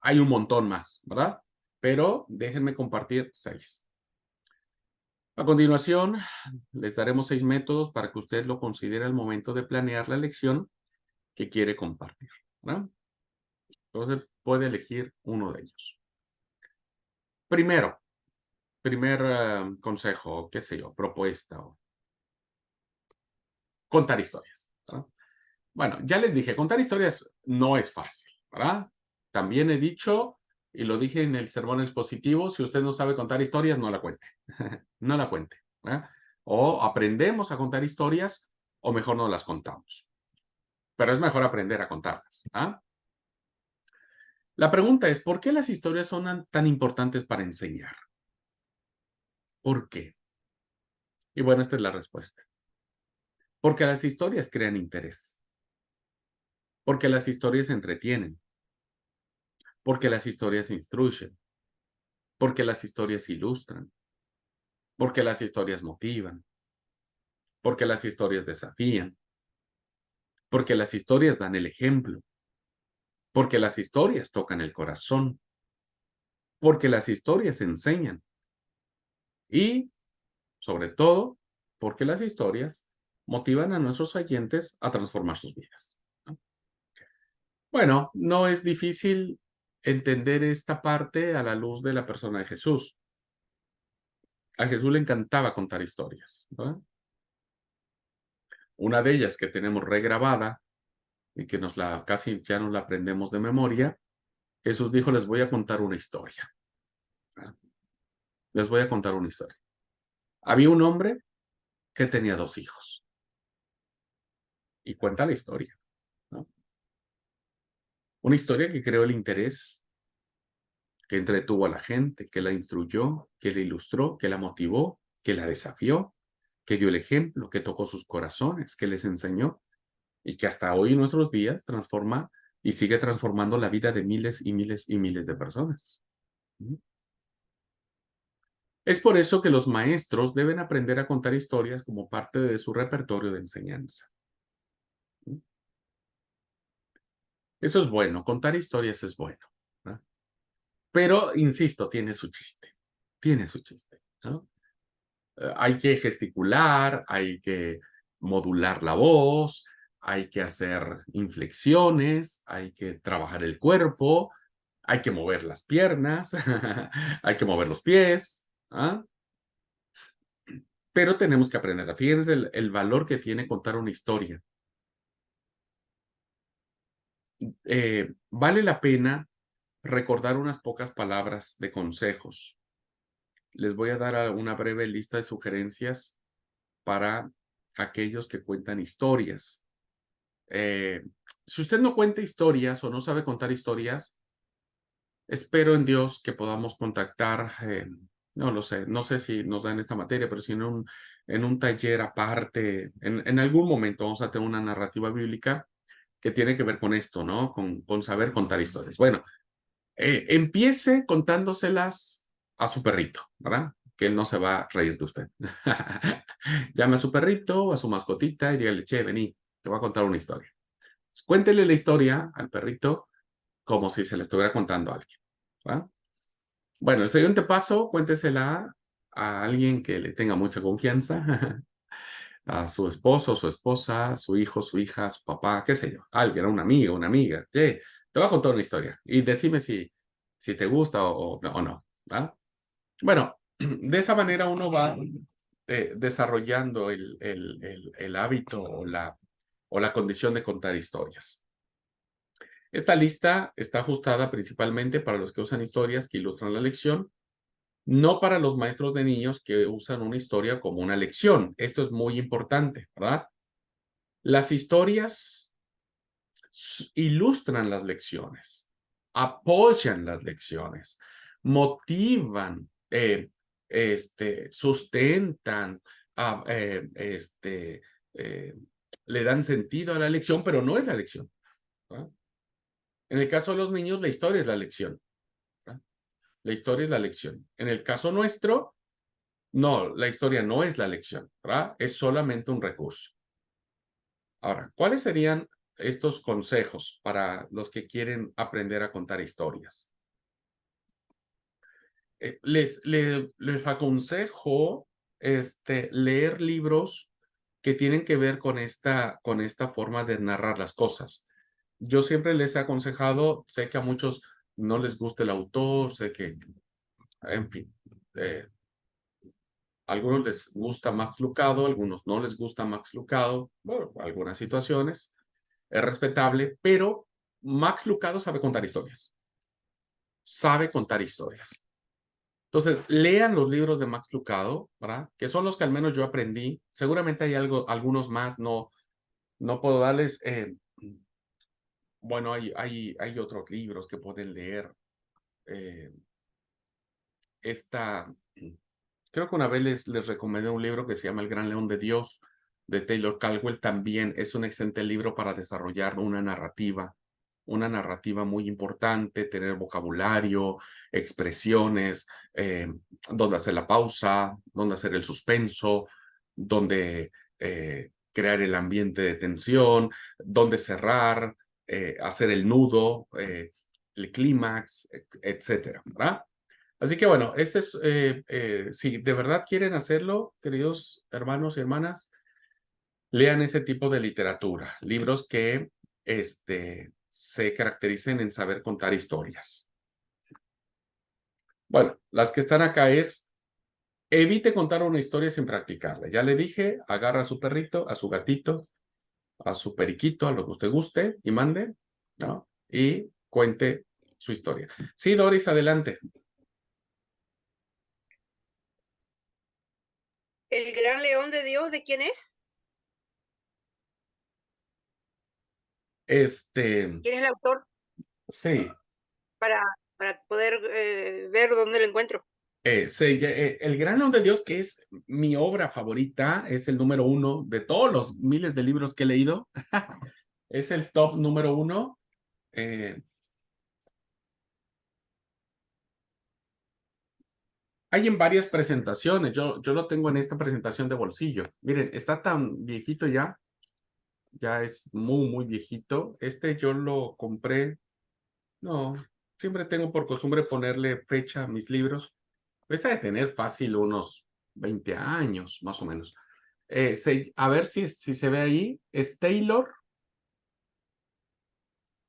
hay un montón más, ¿verdad? Pero déjenme compartir 6. A continuación, les daremos 6 métodos para que usted lo considere al momento de planear la lección que quiere compartir, ¿verdad? Entonces, puede elegir uno de ellos. Primero, primer consejo, qué sé yo, propuesta, o contar historias, ¿verdad? Bueno, ya les dije, contar historias no es fácil, ¿verdad? También he dicho, y lo dije en el sermón expositivo, si usted no sabe contar historias, no la cuente. No la cuente, ¿verdad? O aprendemos a contar historias, o mejor no las contamos. Pero es mejor aprender a contarlas, ¿ah? La pregunta es, ¿por qué las historias son tan importantes para enseñar? ¿Por qué? Y bueno, esta es la respuesta. Porque las historias crean interés. Porque las historias entretienen. Porque las historias instruyen. Porque las historias ilustran. Porque las historias motivan. Porque las historias desafían. Porque las historias dan el ejemplo. Porque las historias tocan el corazón. Porque las historias enseñan. Y, sobre todo, porque las historias motivan a nuestros oyentes a transformar sus vidas, ¿no? Bueno, no es difícil entender esta parte a la luz de la persona de Jesús. A Jesús le encantaba contar historias, ¿verdad? Una de ellas que tenemos regrabada y que casi ya nos la aprendemos de memoria, Jesús dijo, les voy a contar una historia, ¿verdad? Les voy a contar una historia. Había un hombre que tenía 2 hijos y cuenta la historia, ¿no? Una historia que creó el interés, que entretuvo a la gente, que la instruyó, que la ilustró, que la motivó, que la desafió, que dio el ejemplo, que tocó sus corazones, que les enseñó y que hasta hoy en nuestros días transforma y sigue transformando la vida de miles y miles y miles de personas. ¿Mm? Es por eso que los maestros deben aprender a contar historias como parte de su repertorio de enseñanza. ¿Mm? Eso es bueno, contar historias es bueno, ¿no? Pero, insisto, tiene su chiste, ¿no? Hay que gesticular, hay que modular la voz, hay que hacer inflexiones, hay que trabajar el cuerpo, hay que mover las piernas, hay que mover los pies, ¿ah? Pero tenemos que aprender. Fíjense el valor que tiene contar una historia. Vale la pena recordar unas pocas palabras de consejos. Les voy a dar una breve lista de sugerencias para aquellos que cuentan historias. Eh, si usted no cuenta historias o no sabe contar historias, espero en Dios que podamos contactar, no lo sé, no sé si nos dan esta materia, pero si en un taller aparte, en algún momento vamos a tener una narrativa bíblica que tiene que ver con esto, ¿no? Con saber contar historias. Bueno, empiece contándoselas a su perrito, ¿verdad? Que él no se va a reír de usted. Llame a su perrito o a su mascotita y dígale, che, vení, te voy a contar una historia. Cuéntele la historia al perrito como si se la estuviera contando a alguien, ¿verdad? Bueno, el siguiente paso, cuéntesela a alguien que le tenga mucha confianza, a su esposo, su esposa, su hijo, su hija, su papá, qué sé yo, alguien, un amigo, una amiga. Sí, te voy a contar una historia y decime si te gusta o no, ¿verdad? Bueno, de esa manera uno va desarrollando el hábito o la condición de contar historias. Esta lista está ajustada principalmente para los que usan historias que ilustran la lección, no para los maestros de niños que usan una historia como una lección. Esto es muy importante, ¿verdad? Las historias ilustran las lecciones, apoyan las lecciones, motivan, sustentan, ah, eh, le dan sentido a la lección, pero no es la lección, ¿verdad? En el caso de los niños, la historia es la lección, ¿verdad? La historia es la lección. En el caso nuestro, No, la historia no es la lección, ¿verdad? Es solamente un recurso. Ahora, ¿cuáles serían estos consejos para los que quieren aprender a contar historias? Les aconsejo leer libros que tienen que ver con esta forma de narrar las cosas. Yo siempre les he aconsejado, sé que a muchos no les gusta el autor, sé que, en fin, a algunos les gusta Max Lucado, a algunos no les gusta Max Lucado, bueno, algunas situaciones, es respetable, pero Max Lucado sabe contar historias, sabe contar historias. Entonces, lean los libros de Max Lucado, ¿verdad? Que son los que al menos yo aprendí. Seguramente hay algunos más, no puedo darles, bueno, hay otros libros que pueden leer. eh, esta, Creo que una vez les recomendé un libro que se llama El Gran León de Dios, de Taylor Caldwell. También es un excelente libro para desarrollar una narrativa muy importante, tener vocabulario, expresiones, dónde hacer la pausa, dónde hacer el suspenso, dónde crear el ambiente de tensión, dónde cerrar, hacer el nudo, el clímax, etcétera, ¿verdad? Así que bueno, si de verdad quieren hacerlo, queridos hermanos y hermanas, lean ese tipo de literatura, libros que se caractericen en saber contar historias. Bueno, las que están acá es, evite contar una historia sin practicarla. Ya le dije, agarra a su perrito, a su gatito, a su periquito, a lo que usted guste y mande, ¿no? Y cuente su historia. Sí, Doris, adelante. ¿El Gran León de Dios de quién es? ¿Quién es el autor? Sí. Para, para poder ver dónde lo encuentro. El Gran León de Dios, que es mi obra favorita, es el número 1 de todos los miles de libros que he leído. Es el top número 1. Hay en varias presentaciones. Yo lo tengo en esta presentación de bolsillo. Miren, está tan viejito ya. Ya es muy, muy viejito. Yo lo compré. No, siempre tengo por costumbre ponerle fecha a mis libros. Esta de tener fácil unos 20 años, más o menos. A ver si se ve ahí. Es Taylor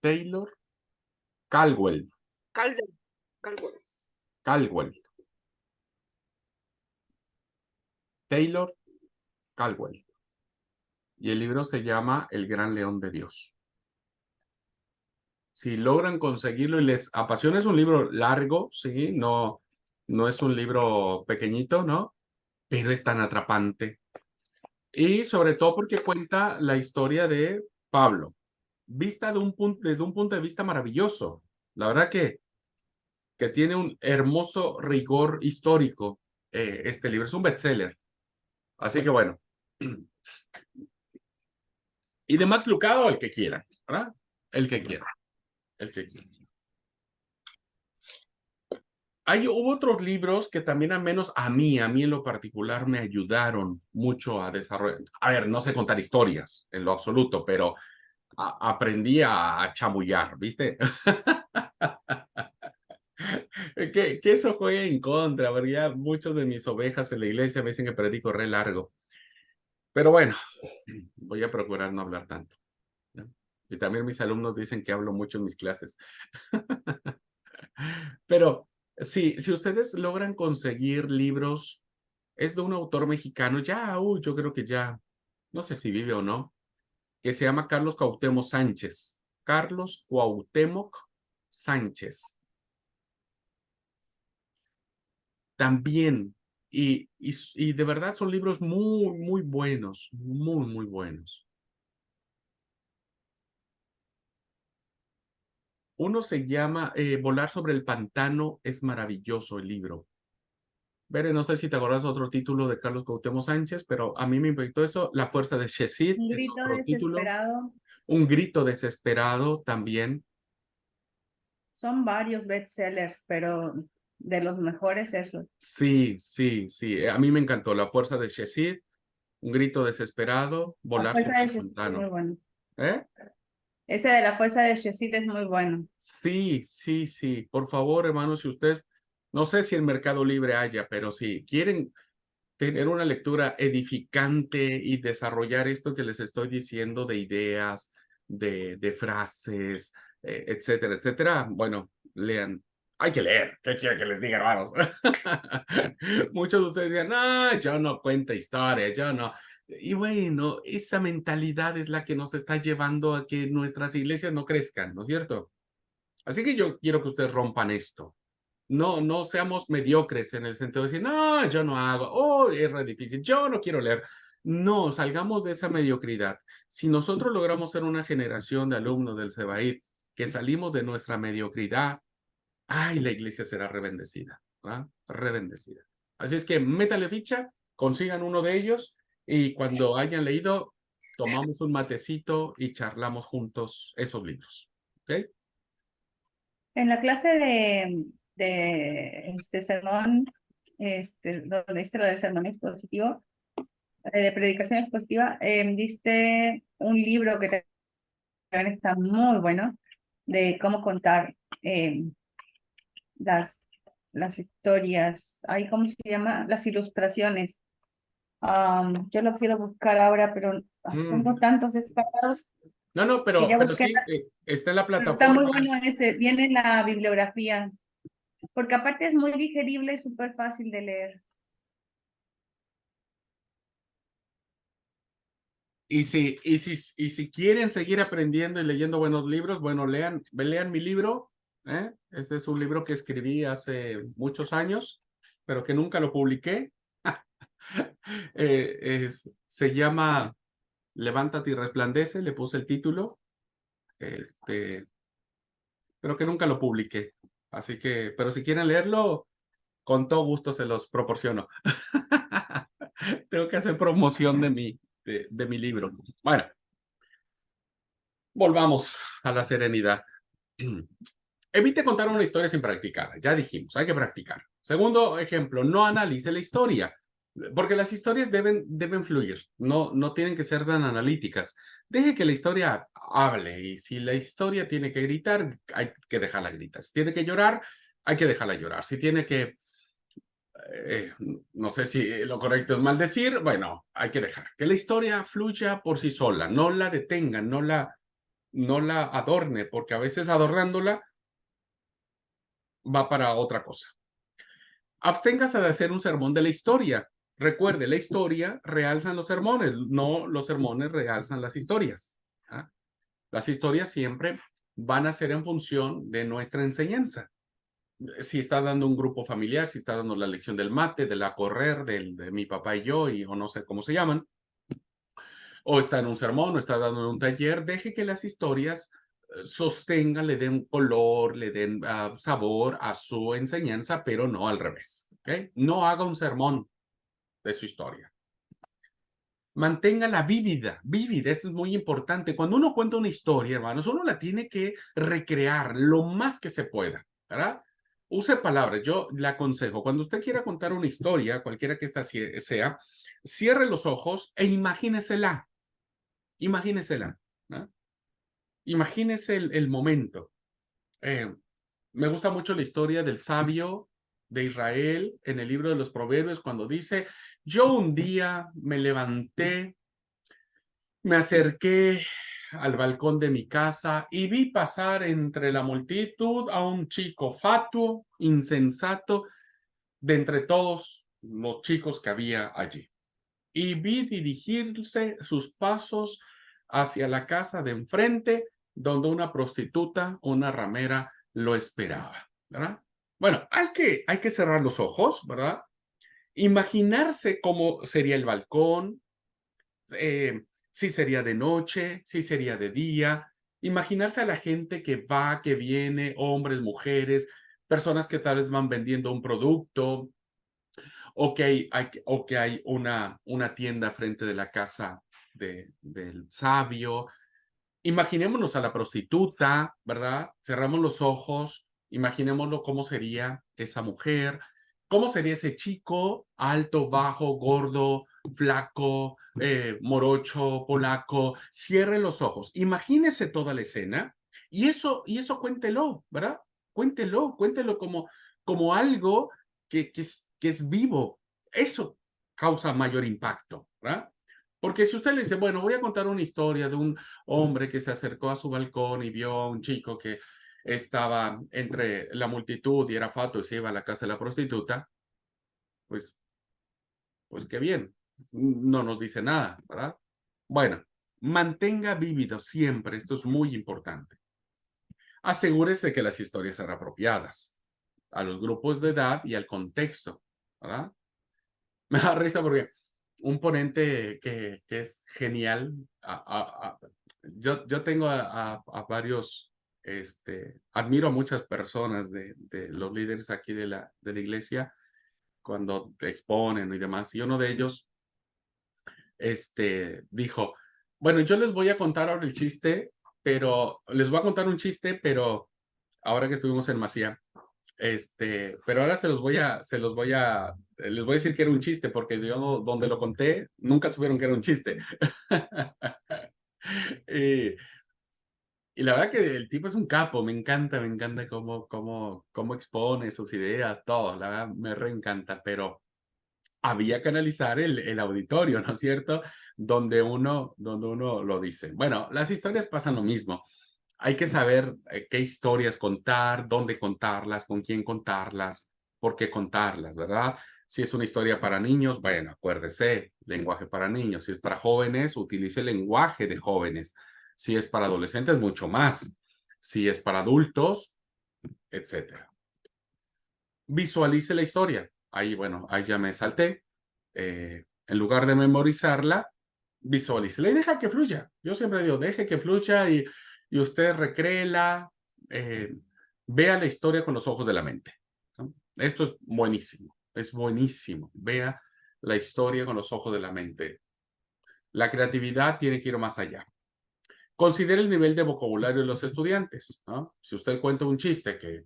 Caldwell. Caldwell. Caldwell. Taylor Caldwell. Y el libro se llama El Gran León de Dios. Si logran conseguirlo y les apasiona, es un libro largo, sí, no es un libro pequeñito, ¿no? Pero es tan atrapante. Y sobre todo porque cuenta la historia de Pablo, vista desde un punto de vista maravilloso. La verdad que tiene un hermoso rigor histórico. Este libro es un bestseller. Así que bueno. Y de Max Lucado, el que quiera, ¿verdad? El que quiera. El que quiera. Hubo otros libros que también, al menos a mí en lo particular, me ayudaron mucho a desarrollar. A ver, no sé contar historias en lo absoluto, pero aprendí a chamullar, ¿viste? Que eso juega en contra, porque ya muchos de mis ovejas en la iglesia me dicen que predico re largo. Pero bueno, voy a procurar no hablar tanto, ¿no? Y también mis alumnos dicen que hablo mucho en mis clases. Pero si ustedes logran conseguir libros, es de un autor mexicano, yo creo que ya, no sé si vive o no, que se llama Carlos Cuauhtémoc Sánchez. Carlos Cuauhtémoc Sánchez. También, y de verdad son libros muy, muy buenos, muy, muy buenos. Uno se llama Volar sobre el pantano, es maravilloso el libro. Bere, no sé si te acuerdas de otro título de Carlos Cuauhtémoc Sánchez, pero a mí me impactó eso. La fuerza de Shezid Un es grito otro título. desesperado. Un grito desesperado también. Son varios bestsellers, pero de los mejores esos. Sí, sí, sí. A mí me encantó La fuerza de Shezid, Un grito desesperado, La Volar fuerza sobre de el Shezid es muy pantano. bueno. ¿Eh? Ese de la fuerza de Shezid es muy bueno. Sí, sí, sí. Por favor, hermanos, si ustedes, no sé si en Mercado Libre haya, pero si quieren tener una lectura edificante y desarrollar esto que les estoy diciendo de ideas, de frases, etcétera, etcétera, bueno, lean. Hay que leer. ¿Qué quieren que les diga, hermanos? Muchos de ustedes decían, no, yo no cuento historias, yo no. Y bueno, esa mentalidad es la que nos está llevando a que nuestras iglesias no crezcan, ¿no es cierto? Así que yo quiero que ustedes rompan esto. No seamos mediocres en el sentido de decir, no, yo no hago, oh, es re difícil, yo no quiero leer. No, salgamos de esa mediocridad. Si nosotros logramos ser una generación de alumnos del Sebaid que salimos de nuestra mediocridad, ay, la iglesia será rebendecida, ¿verdad? Rebendecida. Así es que métale ficha, consigan uno de ellos y cuando hayan leído, tomamos un matecito y charlamos juntos esos libros. ¿Ok? En la clase de este sermón, donde diste lo del sermón expositivo, de predicación expositiva, diste un libro que también está muy bueno, de cómo contar las, las historias, ahí cómo se llama, las ilustraciones. Yo lo quiero buscar ahora, pero tengo tantos descargados No, que ya pero busqué, sí, está en la pero está muy plataforma. bueno ese, viene en la bibliografía, porque aparte es muy digerible y súper fácil de leer. Y si quieren seguir aprendiendo y leyendo buenos libros, bueno, lean mi libro. Este es un libro que escribí hace muchos años, pero que nunca lo publiqué. Se llama Levántate y resplandece, le puse el título, pero que nunca lo publiqué. Así que, pero si quieren leerlo, con todo gusto se los proporciono. Tengo que hacer promoción de mi libro. Bueno, volvamos a la serenidad. Evite contar una historia sin practicarla. Ya dijimos, hay que practicar. Segundo ejemplo, no analice la historia, porque las historias deben fluir, no tienen que ser tan analíticas. Deje que la historia hable y si la historia tiene que gritar, hay que dejarla gritar. Si tiene que llorar, hay que dejarla llorar. Si tiene que, no sé si lo correcto es maldecir, bueno, hay que dejar que la historia fluya por sí sola, no la detengan, no la adorne, porque a veces adornándola va para otra cosa. Absténgase de hacer un sermón de la historia. Recuerde, la historia realzan los sermones, no los sermones realzan las historias. ¿Ah? Las historias siempre van a ser en función de nuestra enseñanza. Si está dando un grupo familiar, si está dando la lección del mate, de la correr, de mi papá y yo, o no sé cómo se llaman, o está en un sermón, o está dando un taller, deje que las historias sostengan, le den color, le den sabor a su enseñanza, pero no al revés. ¿Okay? No haga un sermón de su historia. Manténgala vívida, esto es muy importante. Cuando uno cuenta una historia, hermanos, uno la tiene que recrear lo más que se pueda, ¿verdad? Use palabras, yo le aconsejo, cuando usted quiera contar una historia, cualquiera que ésta sea, cierre los ojos e imagínesela. Imagínesela, ¿no? Imagínese el momento. Me gusta mucho la historia del sabio de Israel en el libro de los Proverbios cuando dice, yo un día me levanté, me acerqué al balcón de mi casa y vi pasar entre la multitud a un chico fatuo, insensato, de entre todos los chicos que había allí. Y vi dirigirse sus pasos hacia la casa de enfrente, donde una prostituta, una ramera, lo esperaba, ¿verdad? Bueno, hay que cerrar los ojos, ¿verdad? Imaginarse cómo sería el balcón, si sería de noche, si sería de día, imaginarse a la gente que va, que viene, hombres, mujeres, personas que tal vez van vendiendo un producto, o que hay una tienda frente de la casa del sabio. Imaginémonos a la prostituta, ¿verdad? Cerramos los ojos, Imaginémoslo cómo sería esa mujer, cómo sería ese chico, alto, bajo, gordo, flaco, morocho, polaco. Cierre los ojos, imagínese toda la escena y eso cuéntelo, ¿verdad? Cuéntelo como algo que es vivo. Eso causa mayor impacto, ¿verdad? Porque si usted le dice, bueno, voy a contar una historia de un hombre que se acercó a su balcón y vio a un chico que estaba entre la multitud y era fatuo y se iba a la casa de la prostituta, pues, pues qué bien, no nos dice nada, ¿verdad? Bueno, mantenga vívido siempre, esto es muy importante. Asegúrese que las historias sean apropiadas a los grupos de edad y al contexto, ¿verdad? Me da risa porque un ponente que es genial, yo tengo a varios, admiro a muchas personas de los líderes aquí de la iglesia cuando te exponen y demás, y uno de ellos dijo, bueno, yo les voy a contar ahora el chiste, pero les voy a contar un chiste, pero ahora que estuvimos en Masía, pero ahora les voy a decir que era un chiste, porque yo donde lo conté, nunca supieron que era un chiste. y, y la verdad que el tipo es un capo, me encanta cómo expone sus ideas, todo, la verdad me reencanta, pero había que analizar el auditorio, ¿no es cierto? Donde uno lo dice. Bueno, las historias pasan lo mismo. Hay que saber qué historias contar, dónde contarlas, con quién contarlas, por qué contarlas, ¿verdad? Si es una historia para niños, bueno, acuérdese, lenguaje para niños. Si es para jóvenes, utilice el lenguaje de jóvenes. Si es para adolescentes, mucho más. Si es para adultos, etcétera. Visualice la historia. Ahí, bueno, ahí ya me salté. En lugar de memorizarla, visualícela y deja que fluya. Yo siempre digo, deje que fluya y usted recréela, vea la historia con los ojos de la mente, ¿no? Esto es buenísimo. Vea la historia con los ojos de la mente. La creatividad tiene que ir más allá. Considere el nivel de vocabulario de los estudiantes, ¿no? Si usted cuenta un chiste que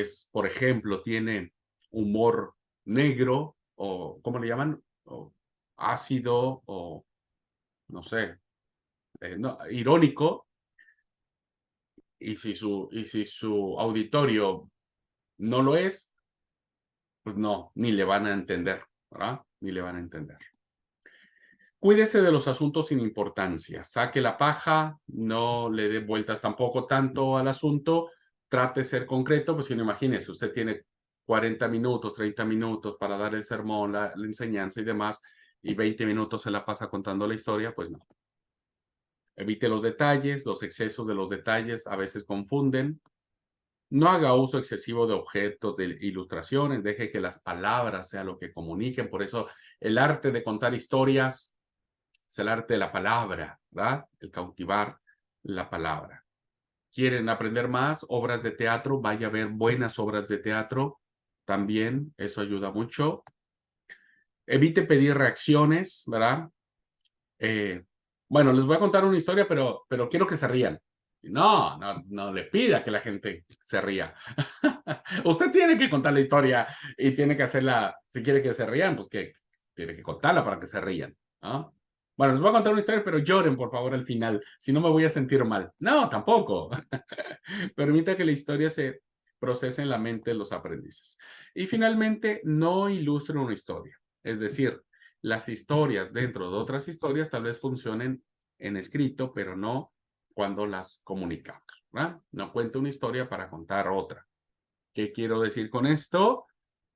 es, por ejemplo, tiene humor negro o, ¿cómo le llaman? O ácido o, no sé, no, irónico, y si su auditorio no lo es, pues no, ni le van a entender, ¿verdad? Ni le van a entender. Cuídese de los asuntos sin importancia. Saque la paja, no le dé vueltas tampoco tanto al asunto. Trate de ser concreto, pues si no, imagínese, usted tiene 40 minutos, 30 minutos para dar el sermón, la enseñanza y demás, y 20 minutos se la pasa contando la historia, pues no. Evite los detalles, los excesos de los detalles a veces confunden. No haga uso excesivo de objetos, de ilustraciones, deje que las palabras sean lo que comuniquen. Por eso el arte de contar historias es el arte de la palabra, ¿verdad? El cautivar la palabra. ¿Quieren aprender más? Obras de teatro, vaya a ver buenas obras de teatro. También eso ayuda mucho. Evite pedir reacciones, ¿verdad? Bueno, les voy a contar una historia, pero quiero que se rían. No le pida que la gente se ría. Usted tiene que contar la historia y tiene que hacerla, si quiere que se rían, pues que tiene que contarla para que se rían, ¿no? Bueno, les voy a contar una historia, pero lloren, por favor, al final, si no me voy a sentir mal. No, tampoco. Permita que la historia se procese en la mente de los aprendices. Y finalmente, no ilustren una historia. Es decir, las historias dentro de otras historias tal vez funcionen en escrito, pero no cuando las comunicamos, ¿verdad? No cuente una historia para contar otra. ¿Qué quiero decir con esto?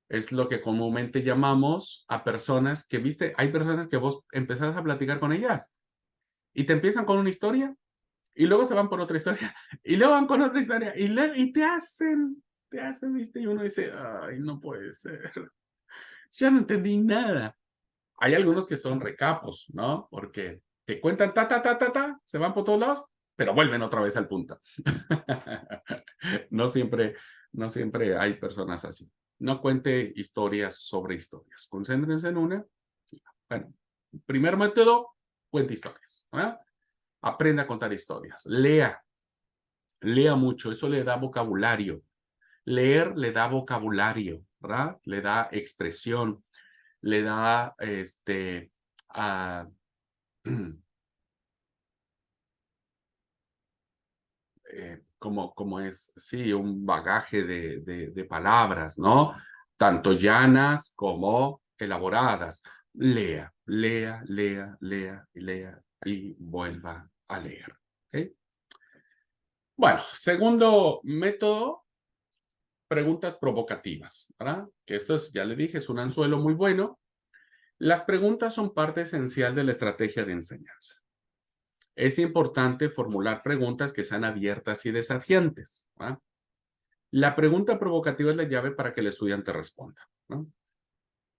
Es lo que comúnmente llamamos a personas que, viste, hay personas que vos empezás a platicar con ellas y te empiezan con una historia y luego se van por otra historia y luego van con otra historia y te hacen, viste, y uno dice, ay, no puede ser. Ya no entendí nada. Hay algunos que son recapos, ¿no? Porque te cuentan se van por todos lados, pero vuelven otra vez al punto. No siempre, no siempre hay personas así. No cuente historias sobre historias. Concéntrense en una. Bueno, primer método, cuente historias, ¿verdad? Aprenda a contar historias. Lea. Lea mucho, eso le da vocabulario. Leer le da vocabulario, ¿verdad? Le da expresión, le da ah, como es, sí, un bagaje de palabras, ¿no? Tanto llanas como elaboradas. Lea, lea, lea, lea y lea y vuelva a leer. ¿Okay? Bueno, segundo método, preguntas provocativas, ¿verdad? Que esto es, ya le dije, es un anzuelo muy bueno. Las preguntas son parte esencial de la estrategia de enseñanza. Es importante formular preguntas que sean abiertas y desafiantes, ¿verdad? La pregunta provocativa es la llave para que el estudiante responda, ¿no?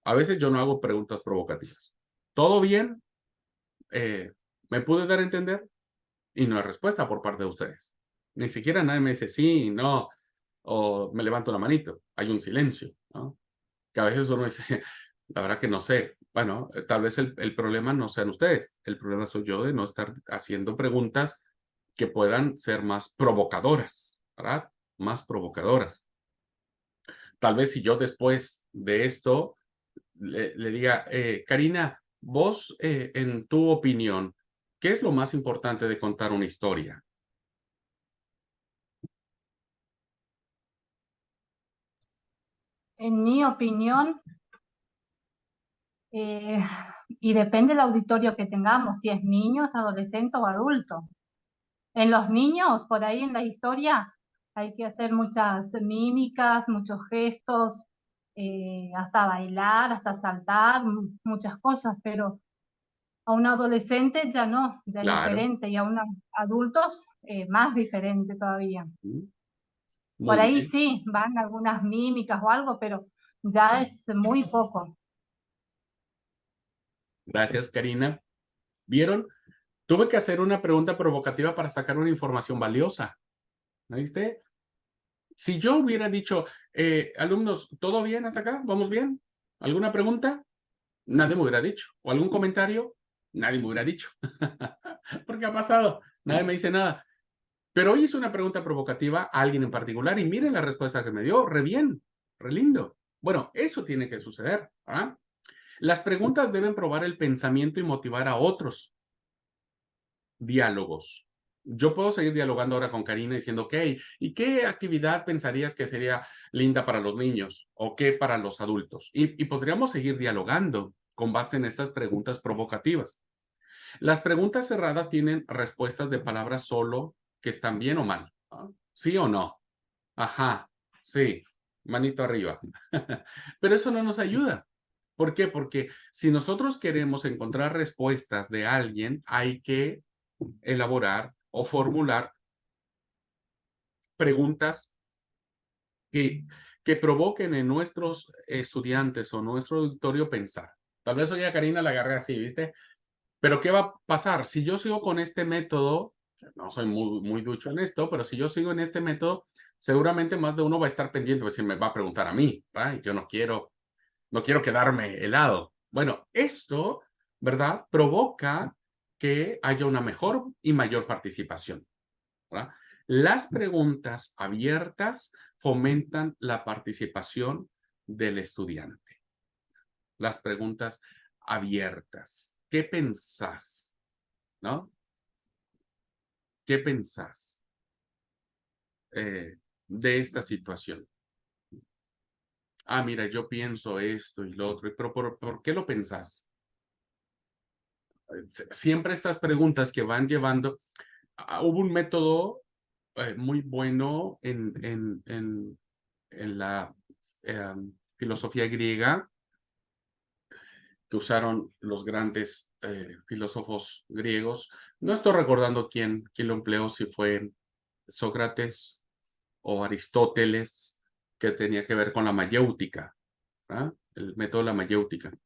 A veces yo no hago preguntas provocativas. ¿Todo bien? ¿Me pude dar a entender? Y no hay respuesta por parte de ustedes. Ni siquiera nadie me dice sí, no, o me levanto la manito. Hay un silencio, ¿no? Que a veces uno dice, la verdad que no sé. Bueno, tal vez el problema no sean ustedes. El problema soy yo de no estar haciendo preguntas que puedan ser más provocadoras, ¿verdad? Más provocadoras. Tal vez si yo después de esto le diga, Karina, vos, en tu opinión, ¿qué es lo más importante de contar una historia? En mi opinión, y depende del auditorio que tengamos, si es niños, adolescente o adulto. En los niños, por ahí en la historia, hay que hacer muchas mímicas, muchos gestos, hasta bailar, hasta saltar, muchas cosas, pero a un adolescente ya no, ya es Claro. diferente, y a unos adultos más diferente todavía. Muy Por ahí bien. sí, van algunas mímicas o algo, pero ya es muy poco. Gracias, Karina. ¿Vieron? Tuve que hacer una pregunta provocativa para sacar una información valiosa. ¿No viste? Si yo hubiera dicho, alumnos, ¿todo bien hasta acá? ¿Vamos bien? ¿Alguna pregunta? Nadie me hubiera dicho. ¿O algún comentario? Nadie me hubiera dicho. ¿Por qué ha pasado? Nadie me dice nada. Pero hoy hice una pregunta provocativa a alguien en particular y miren la respuesta que me dio. Re bien, re lindo. Bueno, eso tiene que suceder. ¿Ah? Las preguntas deben probar el pensamiento y motivar a otros. Diálogos. Yo puedo seguir dialogando ahora con Karina diciendo, ok, ¿y qué actividad pensarías que sería linda para los niños o qué para los adultos? Y podríamos seguir dialogando con base en estas preguntas provocativas. Las preguntas cerradas tienen respuestas de palabras solo que están bien o mal. ¿No? ¿Sí o no? Ajá, sí, manito arriba. Pero eso no nos ayuda. ¿Por qué? Porque si nosotros queremos encontrar respuestas de alguien, hay que elaborar o formular preguntas que provoquen en nuestros estudiantes o nuestro auditorio pensar. Tal vez hoy a Karina la agarré así, ¿viste? Pero ¿qué va a pasar? Si yo sigo con este método, no soy muy ducho en esto, pero si yo sigo en este método, seguramente más de uno va a estar pendiente, pues si me va a preguntar a mí, ¿verdad? Y yo no quiero quedarme helado. Bueno, esto, ¿verdad? Provoca que haya una mejor y mayor participación, ¿verdad? Las preguntas abiertas fomentan la participación del estudiante. Las preguntas abiertas. ¿Qué pensás? ¿No? ¿Qué pensás de esta situación? Ah, mira, yo pienso esto y lo otro, pero ¿por qué lo pensás? Siempre estas preguntas que van llevando. Hubo un método muy bueno en la filosofía griega que usaron los grandes filósofos griegos. No estoy recordando quién lo empleó, si fue Sócrates o Aristóteles, que tenía que ver con la mayéutica, ¿ah? El método de la mayéutica.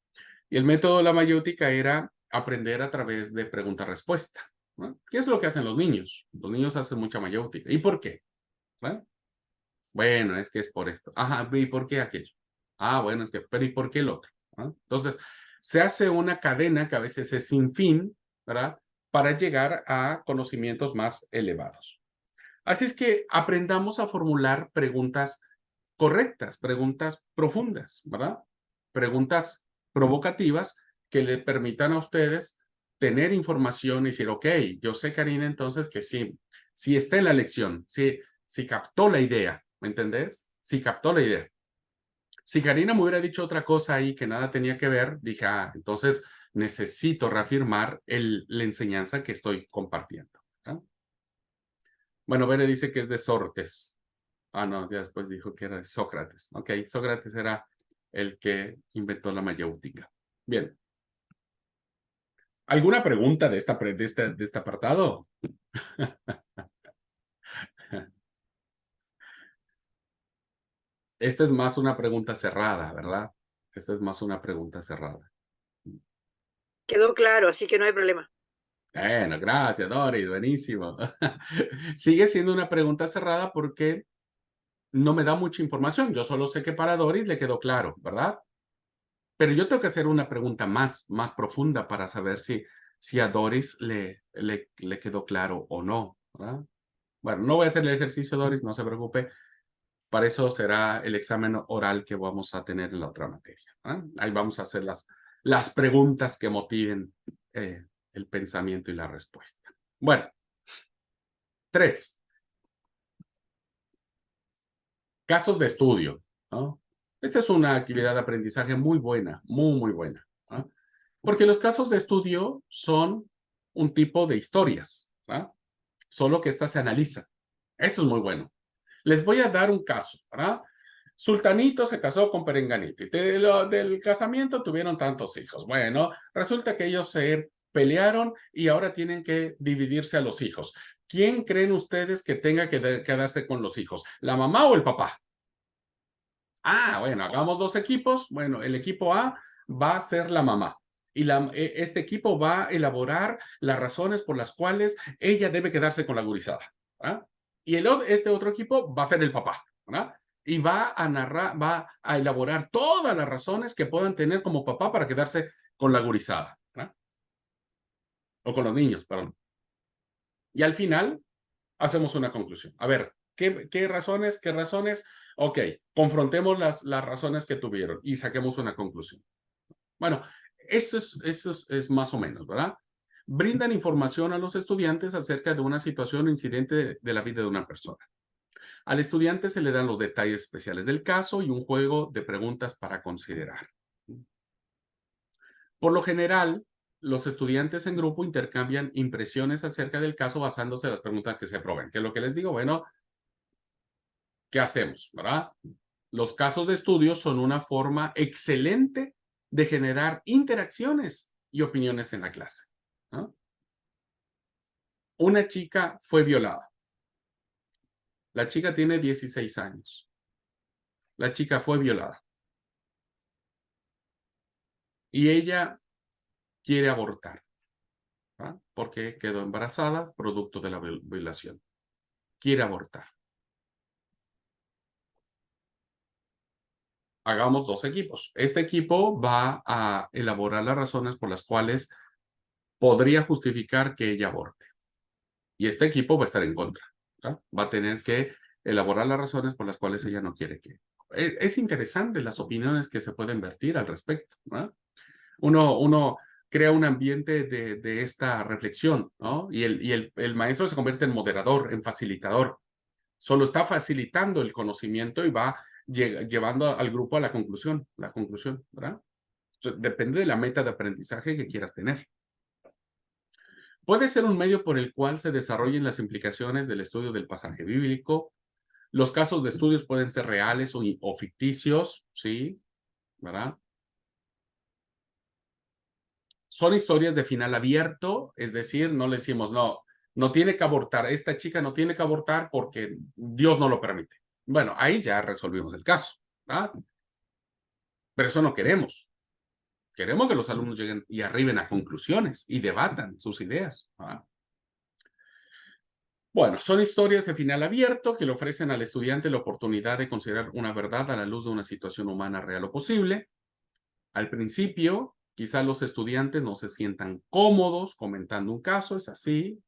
Y el método de la mayéutica era aprender a través de pregunta-respuesta, ¿no? ¿Qué es lo que hacen los niños? Los niños hacen mucha mayéutica. ¿Y por qué? ¿No? Bueno, es que es por esto. Ajá, ¿y por qué aquello? Ah, bueno, es que, pero ¿y por qué el otro? ¿No? Entonces, se hace una cadena que a veces es sin fin, ¿verdad? Para llegar a conocimientos más elevados. Así es que aprendamos a formular preguntas correctas, preguntas profundas, ¿verdad? Preguntas provocativas que le permitan a ustedes tener información y decir, ok, yo sé, Karina, entonces que sí, sí está en la lección, sí, sí captó la idea, ¿me entendés? Sí captó la idea. Si Karina me hubiera dicho otra cosa ahí que nada tenía que ver, dije, entonces necesito reafirmar la enseñanza que estoy compartiendo, ¿verdad? Bueno, Bere dice que es de Sortes. No, ya después dijo que era de Sócrates. Ok, Sócrates era el que inventó la mayéutica. Bien. ¿Alguna pregunta de este apartado? Esta es más una pregunta cerrada, ¿verdad? Esta es más una pregunta cerrada. Quedó claro, así que no hay problema. Bueno, gracias, Doris, buenísimo. Sigue siendo una pregunta cerrada porque no me da mucha información. Yo solo sé que para Doris le quedó claro, ¿verdad? Pero yo tengo que hacer una pregunta más profunda para saber si a Doris le quedó claro o no, ¿verdad? Bueno, no voy a hacer el ejercicio, Doris, no se preocupe. Para eso será el examen oral que vamos a tener en la otra materia, ¿verdad? Ahí vamos a hacer las preguntas que motiven el pensamiento y la respuesta. Bueno, 3. Casos de estudio, ¿no? Esta es una actividad de aprendizaje muy buena, muy buena, ¿no? Porque los casos de estudio son un tipo de historias, ¿verdad? Solo que esta se analiza. Esto es muy bueno. Les voy a dar un caso, ¿verdad? Sultanito se casó con Perenganito y del casamiento tuvieron tantos hijos. Bueno, resulta que ellos se pelearon y ahora tienen que dividirse a los hijos. ¿Quién creen ustedes que tenga que quedarse con los hijos? ¿La mamá o el papá? Bueno, hagamos 2 equipos. Bueno, el equipo A va a ser la mamá. Y este equipo va a elaborar las razones por las cuales ella debe quedarse con la gurizada, ¿verdad? Y este otro equipo va a ser el papá, ¿verdad? Y va a narrar, va a elaborar todas las razones que puedan tener como papá para quedarse con la gurizada, ¿verdad? O con los niños, perdón. Y al final hacemos una conclusión. A ver, ¿qué razones? ¿Qué razones? Ok, confrontemos las razones que tuvieron y saquemos una conclusión. Bueno, esto es más o menos, ¿verdad? Brindan información a los estudiantes acerca de una situación o incidente de la vida de una persona. Al estudiante se le dan los detalles especiales del caso y un juego de preguntas para considerar. Por lo general, los estudiantes en grupo intercambian impresiones acerca del caso basándose en las preguntas que se proveen. ¿Qué es lo que les digo? Bueno, ¿qué hacemos? ¿Verdad? Los casos de estudio son una forma excelente de generar interacciones y opiniones en la clase, ¿no? Una chica fue violada. La chica tiene 16 años. La chica fue violada. Y ella quiere abortar, ¿verdad? Porque quedó embarazada producto de la violación. Quiere abortar. Hagamos 2 equipos. Este equipo va a elaborar las razones por las cuales podría justificar que ella aborte. Y este equipo va a estar en contra, ¿verdad? Va a tener que elaborar las razones por las cuales ella no quiere que. Es interesante las opiniones que se pueden vertir al respecto, ¿verdad? Uno crea un ambiente de esta reflexión, ¿no? Y el maestro se convierte en moderador, en facilitador. Solo está facilitando el conocimiento y va llevando al grupo a la conclusión, ¿verdad? Depende de la meta de aprendizaje que quieras tener. Puede ser un medio por el cual se desarrollen las implicaciones del estudio del pasaje bíblico. Los casos de estudios pueden ser reales o ficticios, ¿sí? ¿Verdad? Son historias de final abierto, es decir, no le decimos, no tiene que abortar, esta chica no tiene que abortar porque Dios no lo permite. Bueno, ahí ya resolvimos el caso, ¿verdad? Pero eso no queremos. Queremos que los alumnos lleguen y arriben a conclusiones y debatan sus ideas, ¿verdad? Bueno, son historias de final abierto que le ofrecen al estudiante la oportunidad de considerar una verdad a la luz de una situación humana real o posible. Al principio, quizá los estudiantes no se sientan cómodos comentando un caso, es así.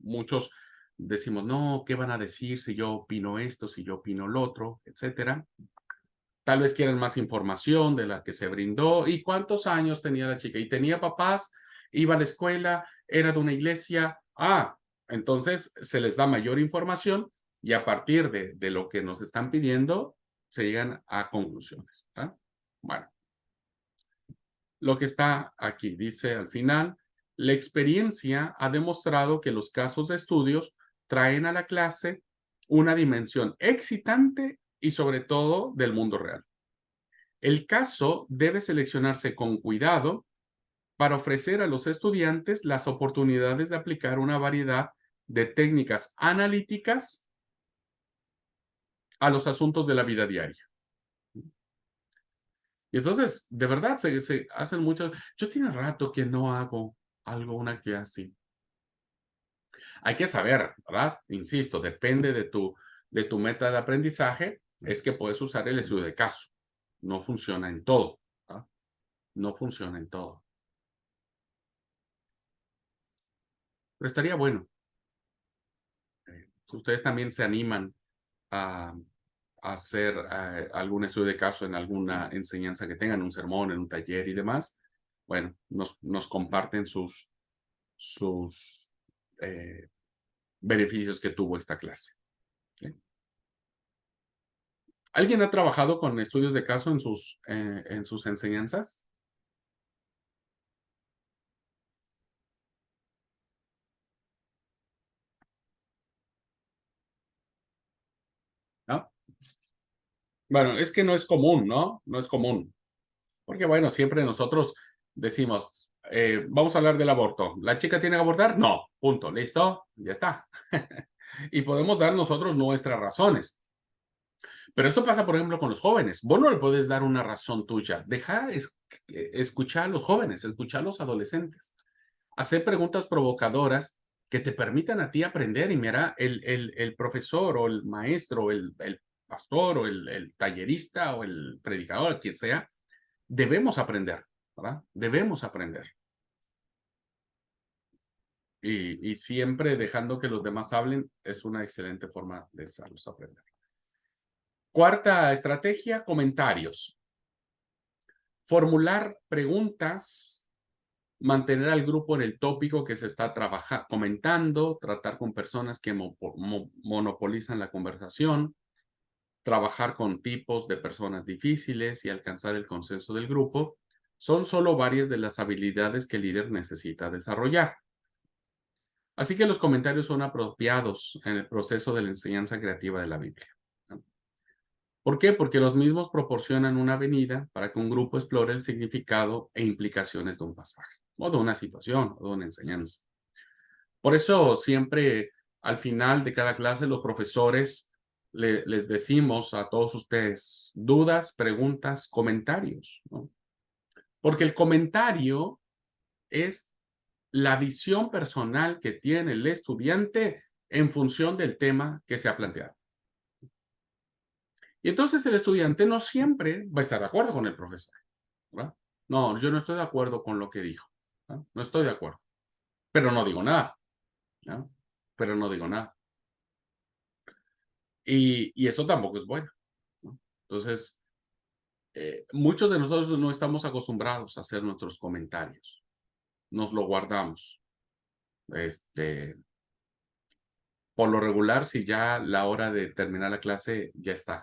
Muchos decimos, no, ¿qué van a decir si yo opino esto, si yo opino lo otro, etcétera? Tal vez quieran más información de la que se brindó. ¿Y cuántos años tenía la chica? Y tenía papás, iba a la escuela, era de una iglesia. Entonces se les da mayor información y a partir de lo que nos están pidiendo, se llegan a conclusiones. Bueno, lo que está aquí dice al final, la experiencia ha demostrado que los casos de estudios traen a la clase una dimensión excitante y sobre todo del mundo real. El caso debe seleccionarse con cuidado para ofrecer a los estudiantes las oportunidades de aplicar una variedad de técnicas analíticas a los asuntos de la vida diaria. Y entonces, de verdad, se hacen muchas... Yo tiene rato que no hago una actividad así. Hay que saber, ¿verdad? Insisto, depende de tu meta de aprendizaje, es que puedes usar el estudio de caso. No funciona en todo, ¿verdad? No funciona en todo. Pero estaría bueno. Si ustedes también se animan a hacer algún estudio de caso en alguna enseñanza que tengan, un sermón, en un taller y demás, bueno, nos comparten sus beneficios que tuvo esta clase. ¿Okay? ¿Alguien ha trabajado con estudios de caso en sus enseñanzas? ¿No? Bueno, es que no es común, ¿no? No es común. Porque, bueno, siempre nosotros decimos, vamos a hablar del aborto. ¿La chica tiene que abortar? No. Punto. ¿Listo? Ya está. Y podemos dar nosotros nuestras razones. Pero esto pasa, por ejemplo, con los jóvenes. Vos no le puedes dar una razón tuya. Deja escuchar a los jóvenes, escuchar a los adolescentes. Hacer preguntas provocadoras que te permitan a ti aprender. Y mira, el profesor o el maestro o el pastor o el tallerista o el predicador, quien sea, debemos aprender, ¿verdad? Debemos aprender. Y siempre dejando que los demás hablen es una excelente forma de hacerlos aprender. Cuarta estrategia, comentarios. Formular preguntas, mantener al grupo en el tópico que se está comentando, tratar con personas que monopolizan la conversación, trabajar con tipos de personas difíciles y alcanzar el consenso del grupo, son solo varias de las habilidades que el líder necesita desarrollar. Así que los comentarios son apropiados en el proceso de la enseñanza creativa de la Biblia. ¿Por qué? Porque los mismos proporcionan una avenida para que un grupo explore el significado e implicaciones de un pasaje, o de una situación, o de una enseñanza. Por eso siempre al final de cada clase los profesores les decimos a todos ustedes dudas, preguntas, comentarios, ¿no? Porque el comentario es la visión personal que tiene el estudiante en función del tema que se ha planteado. Y entonces el estudiante no siempre va a estar de acuerdo con el profesor, ¿verdad? No, yo no estoy de acuerdo con lo que dijo, ¿no? No estoy de acuerdo, pero no digo nada, ¿no? Pero no digo nada. Y eso tampoco es bueno, ¿no? Entonces, muchos de nosotros no estamos acostumbrados a hacer nuestros comentarios. Nos lo guardamos. Por lo regular, si ya la hora de terminar la clase ya está.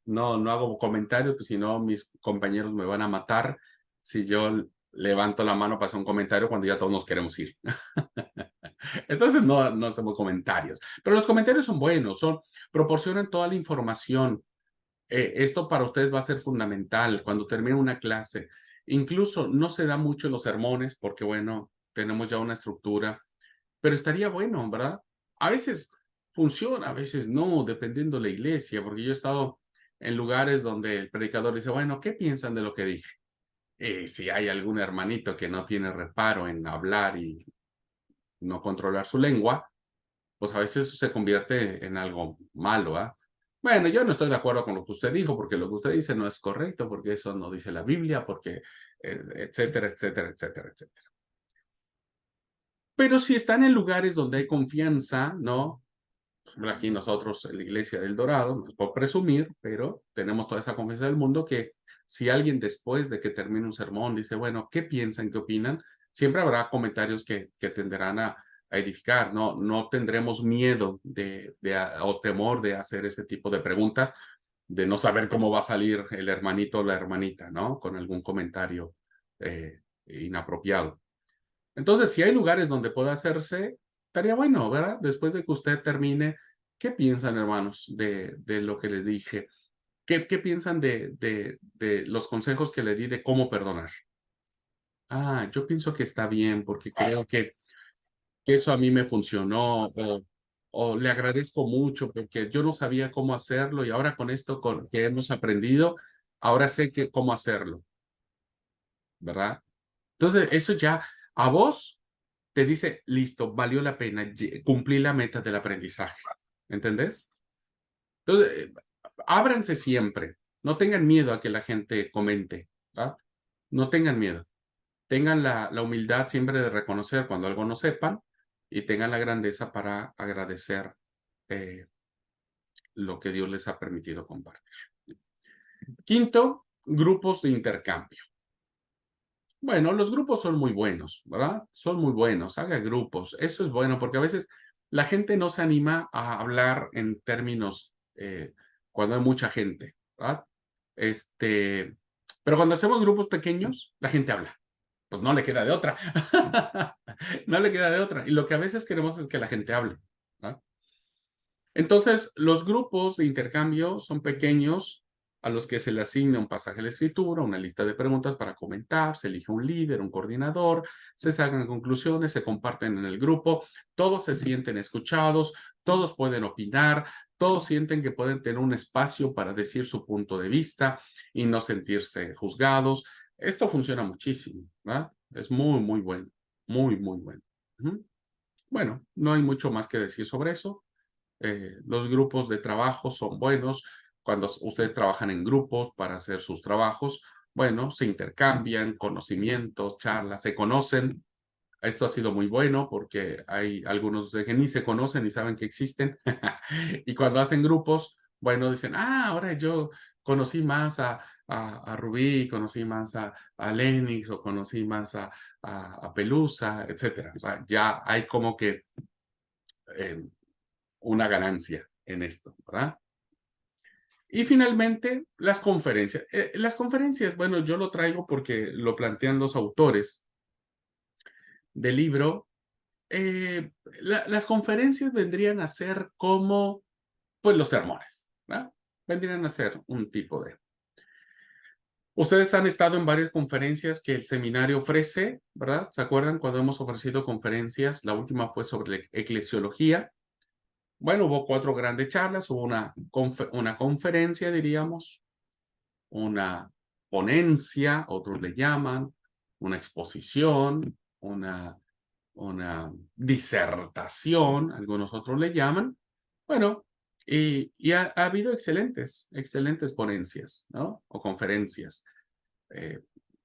No hago comentarios, pues si no, mis compañeros me van a matar si yo levanto la mano para hacer un comentario cuando ya todos nos queremos ir. Entonces no hacemos comentarios. Pero los comentarios son buenos, proporcionan toda la información. Esto para ustedes va a ser fundamental cuando termine una clase. Incluso no se da mucho en los sermones porque, bueno, tenemos ya una estructura, pero estaría bueno, ¿verdad? A veces funciona, a veces no, dependiendo de la iglesia, porque yo he estado en lugares donde el predicador dice, bueno, ¿qué piensan de lo que dije? Si hay algún hermanito que no tiene reparo en hablar y no controlar su lengua, pues a veces eso se convierte en algo malo, ¿ah? Bueno, yo no estoy de acuerdo con lo que usted dijo, porque lo que usted dice no es correcto, porque eso no dice la Biblia, porque etcétera, etcétera, etcétera, etcétera. Pero si están en lugares donde hay confianza, ¿no? Aquí nosotros en la Iglesia del Dorado, no es por presumir, pero tenemos toda esa confianza del mundo que si alguien después de que termine un sermón dice, bueno, ¿qué piensan, qué opinan? Siempre habrá comentarios que tenderán a edificar, ¿no? No tendremos miedo o temor de hacer ese tipo de preguntas, de no saber cómo va a salir el hermanito o la hermanita, ¿no? Con algún comentario inapropiado. Entonces, si hay lugares donde pueda hacerse, estaría bueno, ¿verdad? Después de que usted termine, ¿qué piensan, hermanos, de lo que les dije? ¿Qué piensan de los consejos que le di de cómo perdonar? Ah, yo pienso que está bien porque creo que eso a mí me funcionó o le agradezco mucho porque yo no sabía cómo hacerlo y ahora con esto que hemos aprendido, ahora sé cómo hacerlo, ¿verdad? Entonces, eso ya a vos te dice, listo, valió la pena, cumplí la meta del aprendizaje. ¿Entendés? Entonces, ábranse siempre. No tengan miedo a que la gente comente, ¿verdad? No tengan miedo. Tengan la humildad siempre de reconocer cuando algo no sepan y tengan la grandeza para agradecer lo que Dios les ha permitido compartir. Quinto, grupos de intercambio. Bueno, los grupos son muy buenos, ¿verdad? Son muy buenos. Haga grupos. Eso es bueno porque a veces la gente no se anima a hablar en términos cuando hay mucha gente, ¿verdad? Pero cuando hacemos grupos pequeños, la gente habla. Pues no le queda de otra. No le queda de otra. Y lo que a veces queremos es que la gente hable, ¿verdad? Entonces, los grupos de intercambio son pequeños a los que se le asigna un pasaje de la escritura, una lista de preguntas para comentar, se elige un líder, un coordinador, se sacan conclusiones, se comparten en el grupo, todos se sienten escuchados, todos pueden opinar, todos sienten que pueden tener un espacio para decir su punto de vista y no sentirse juzgados. Esto funciona muchísimo, ¿verdad? Es muy, muy bueno, muy, muy bueno. Bueno, no hay mucho más que decir sobre eso. Los grupos de trabajo son buenos. Cuando ustedes trabajan en grupos para hacer sus trabajos, bueno, se intercambian conocimientos, charlas, se conocen. Esto ha sido muy bueno porque hay algunos que ni se conocen ni saben que existen. Y cuando hacen grupos, bueno, dicen, ahora yo conocí más a Rubí, conocí más a Lenix o conocí más a Pelusa, etcétera. O sea, ya hay como que una ganancia en esto, ¿verdad? Y finalmente, las conferencias. Las conferencias, bueno, yo lo traigo porque lo plantean los autores del libro. Las conferencias vendrían a ser como, pues, los sermones, ¿verdad? Vendrían a ser un tipo de... Ustedes han estado en varias conferencias que el seminario ofrece, ¿verdad? ¿Se acuerdan cuando hemos ofrecido conferencias? La última fue sobre la eclesiología. Bueno, hubo 4 grandes charlas, hubo una conferencia, diríamos, una ponencia, otros le llaman, una exposición, una disertación, algunos otros le llaman. Bueno, y ha habido excelentes ponencias, ¿no? O conferencias,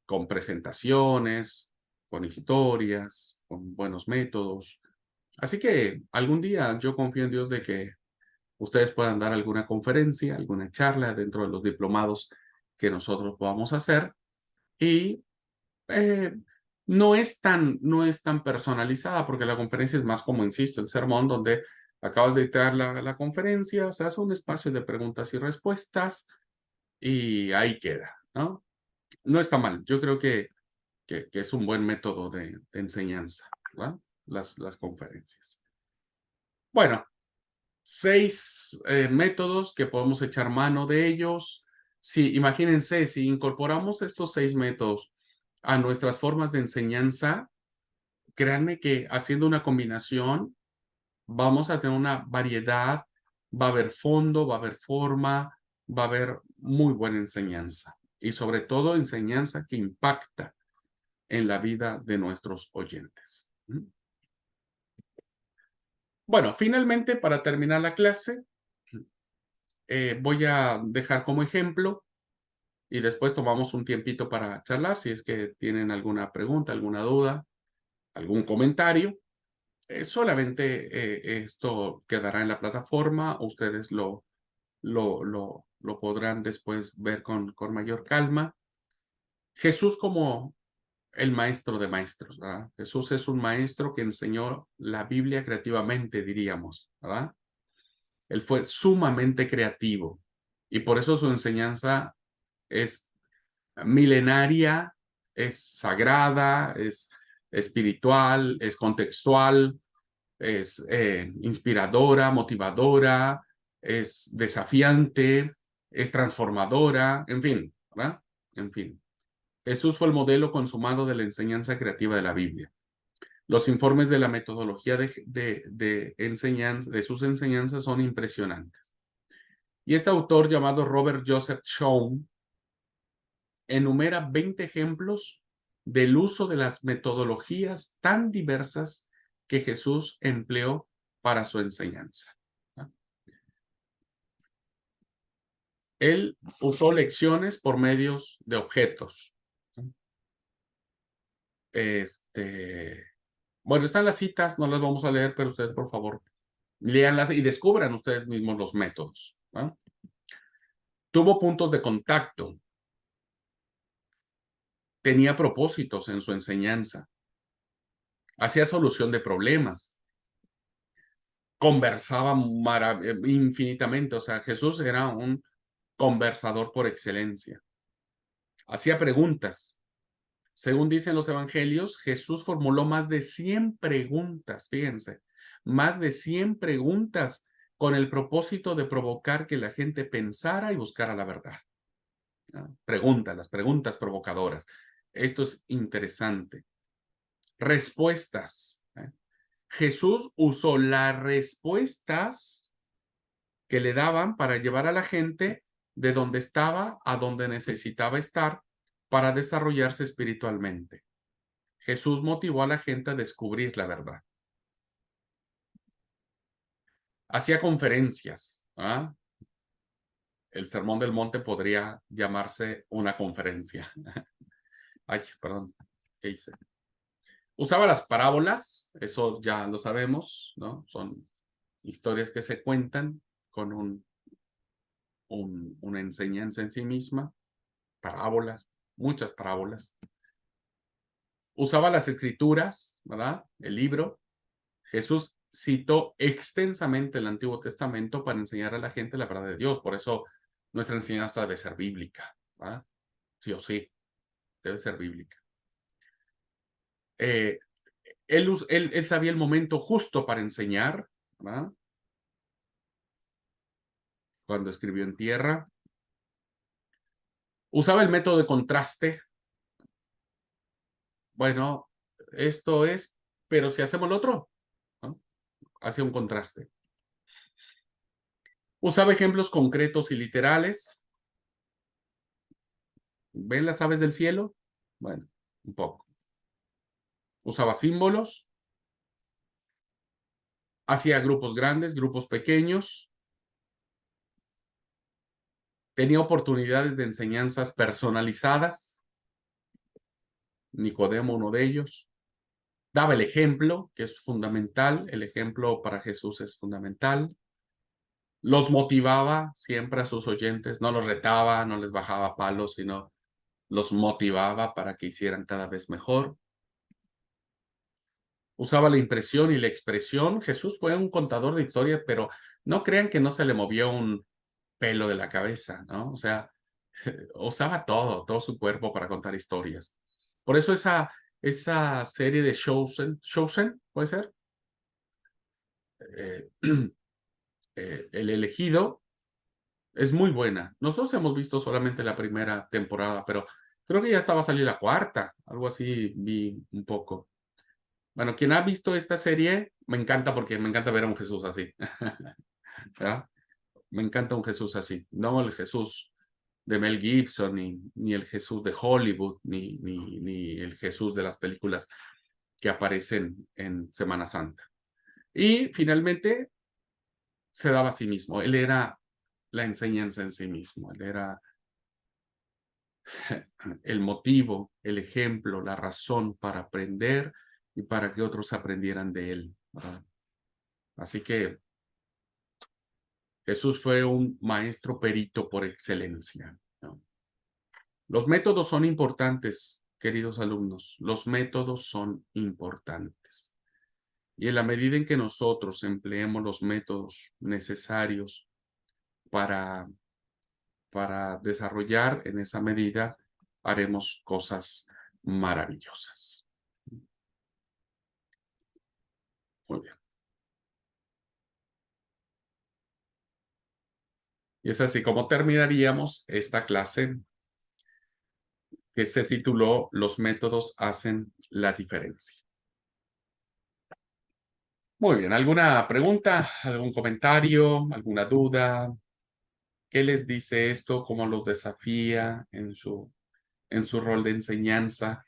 con presentaciones, con historias, con buenos métodos. Así que algún día yo confío en Dios de que ustedes puedan dar alguna conferencia, alguna charla dentro de los diplomados que nosotros podamos hacer. Y eh, no es tan personalizada porque la conferencia es más como, insisto, el sermón donde acabas de dictar la conferencia, o sea, es un espacio de preguntas y respuestas y ahí queda, ¿no? No está mal. Yo creo que es un buen método de enseñanza, ¿verdad? Las conferencias. Bueno, 6 métodos que podemos echar mano de ellos. Si, imagínense, si incorporamos estos 6 métodos a nuestras formas de enseñanza, créanme que haciendo una combinación vamos a tener una variedad, va a haber fondo, va a haber forma, va a haber muy buena enseñanza y sobre todo enseñanza que impacta en la vida de nuestros oyentes. Bueno, finalmente, para terminar la clase, voy a dejar como ejemplo y después tomamos un tiempito para charlar si es que tienen alguna pregunta, alguna duda, algún comentario. Solamente esto quedará en la plataforma. Ustedes lo podrán después ver con mayor calma. Jesús como el maestro de maestros, ¿verdad? Jesús es un maestro que enseñó la Biblia creativamente, diríamos, ¿verdad? Él fue sumamente creativo y por eso su enseñanza es milenaria, es sagrada, es espiritual, es contextual, es inspiradora, motivadora, es desafiante, es transformadora, en fin, ¿verdad? En fin. Jesús fue el modelo consumado de la enseñanza creativa de la Biblia. Los informes de la metodología de enseñanza, de sus enseñanzas son impresionantes. Y este autor llamado Robert Joseph Schaum enumera 20 ejemplos del uso de las metodologías tan diversas que Jesús empleó para su enseñanza. Él usó lecciones por medios de objetos. Bueno, están las citas, no las vamos a leer, pero ustedes, por favor, léanlas y descubran ustedes mismos los métodos, ¿no? Tuvo puntos de contacto. Tenía propósitos en su enseñanza. Hacía solución de problemas. Conversaba infinitamente. O sea, Jesús era un conversador por excelencia. Hacía preguntas. Según dicen los evangelios, Jesús formuló más de 100 preguntas, fíjense, más de 100 preguntas con el propósito de provocar que la gente pensara y buscara la verdad. Preguntas, las preguntas provocadoras. Esto es interesante. Respuestas. Jesús usó las respuestas que le daban para llevar a la gente de donde estaba a donde necesitaba estar para desarrollarse espiritualmente. Jesús motivó a la gente a descubrir la verdad. Hacía conferencias. El Sermón del Monte podría llamarse una conferencia. Ay, perdón, ¿qué hice? Usaba las parábolas, eso ya lo sabemos, ¿no? Son historias que se cuentan con una enseñanza en sí misma. Parábolas, muchas parábolas. Usaba las escrituras, ¿verdad? El libro. Jesús citó extensamente el Antiguo Testamento para enseñar a la gente la verdad de Dios. Por eso nuestra enseñanza debe ser bíblica, ¿verdad? Sí o sí, debe ser bíblica. Él sabía el momento justo para enseñar, ¿verdad? Cuando escribió en tierra. Usaba el método de contraste. Bueno, esto es, pero si hacemos lo otro, ¿no? Hacía un contraste. Usaba ejemplos concretos y literales. ¿Ven las aves del cielo? Bueno, un poco. Usaba símbolos. Hacía grupos grandes, grupos pequeños. Tenía oportunidades de enseñanzas personalizadas. Nicodemo, uno de ellos. Daba el ejemplo, que es fundamental. El ejemplo para Jesús es fundamental. Los motivaba siempre a sus oyentes. No los retaba, no les bajaba palos, sino los motivaba para que hicieran cada vez mejor. Usaba la impresión y la expresión. Jesús fue un contador de historias, pero no crean que no se le movió un pelo de la cabeza, ¿no? O sea, usaba todo su cuerpo para contar historias. Por eso esa serie de Chosen, ¿puede ser? El elegido es muy buena. Nosotros hemos visto solamente la primera temporada, pero creo que ya estaba a salir la cuarta, algo así vi un poco. Bueno, quien ha visto esta serie, me encanta porque me encanta ver a un Jesús así. ¿Verdad? Me encanta un Jesús así. No el Jesús de Mel Gibson, ni el Jesús de Hollywood, ni el Jesús de las películas que aparecen en Semana Santa. Y finalmente se daba a sí mismo. Él era la enseñanza en sí mismo. Él era el motivo, el ejemplo, la razón para aprender y para que otros aprendieran de él. ¿verdad? Así que Jesús fue un maestro perito por excelencia, ¿no? Los métodos son importantes, queridos alumnos. Los métodos son importantes. Y en la medida en que nosotros empleemos los métodos necesarios para desarrollar, en esa medida haremos cosas maravillosas. Muy bien. Y es así como terminaríamos esta clase que se tituló Los métodos hacen la diferencia. Muy bien, ¿alguna pregunta, algún comentario, alguna duda? ¿Qué les dice esto? ¿Cómo los desafía en su rol de enseñanza?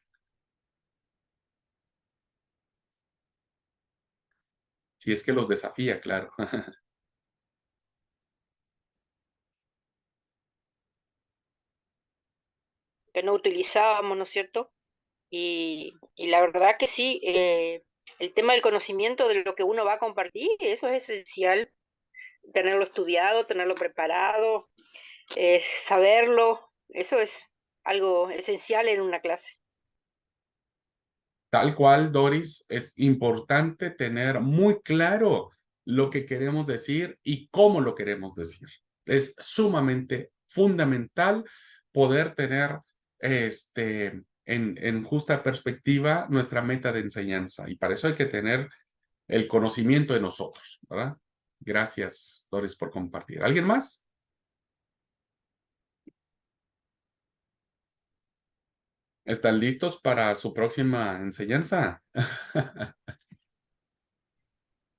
Si es que los desafía, claro. Que no utilizábamos, ¿no es cierto? Y la verdad que sí, el tema del conocimiento de lo que uno va a compartir, eso es esencial, tenerlo estudiado, tenerlo preparado, saberlo, eso es algo esencial en una clase. Tal cual, Doris, es importante tener muy claro lo que queremos decir y cómo lo queremos decir. Es sumamente fundamental poder tener en justa perspectiva nuestra meta de enseñanza, y para eso hay que tener el conocimiento de nosotros, ¿verdad? Gracias, Doris, por compartir. ¿Alguien más? ¿Están listos para su próxima enseñanza?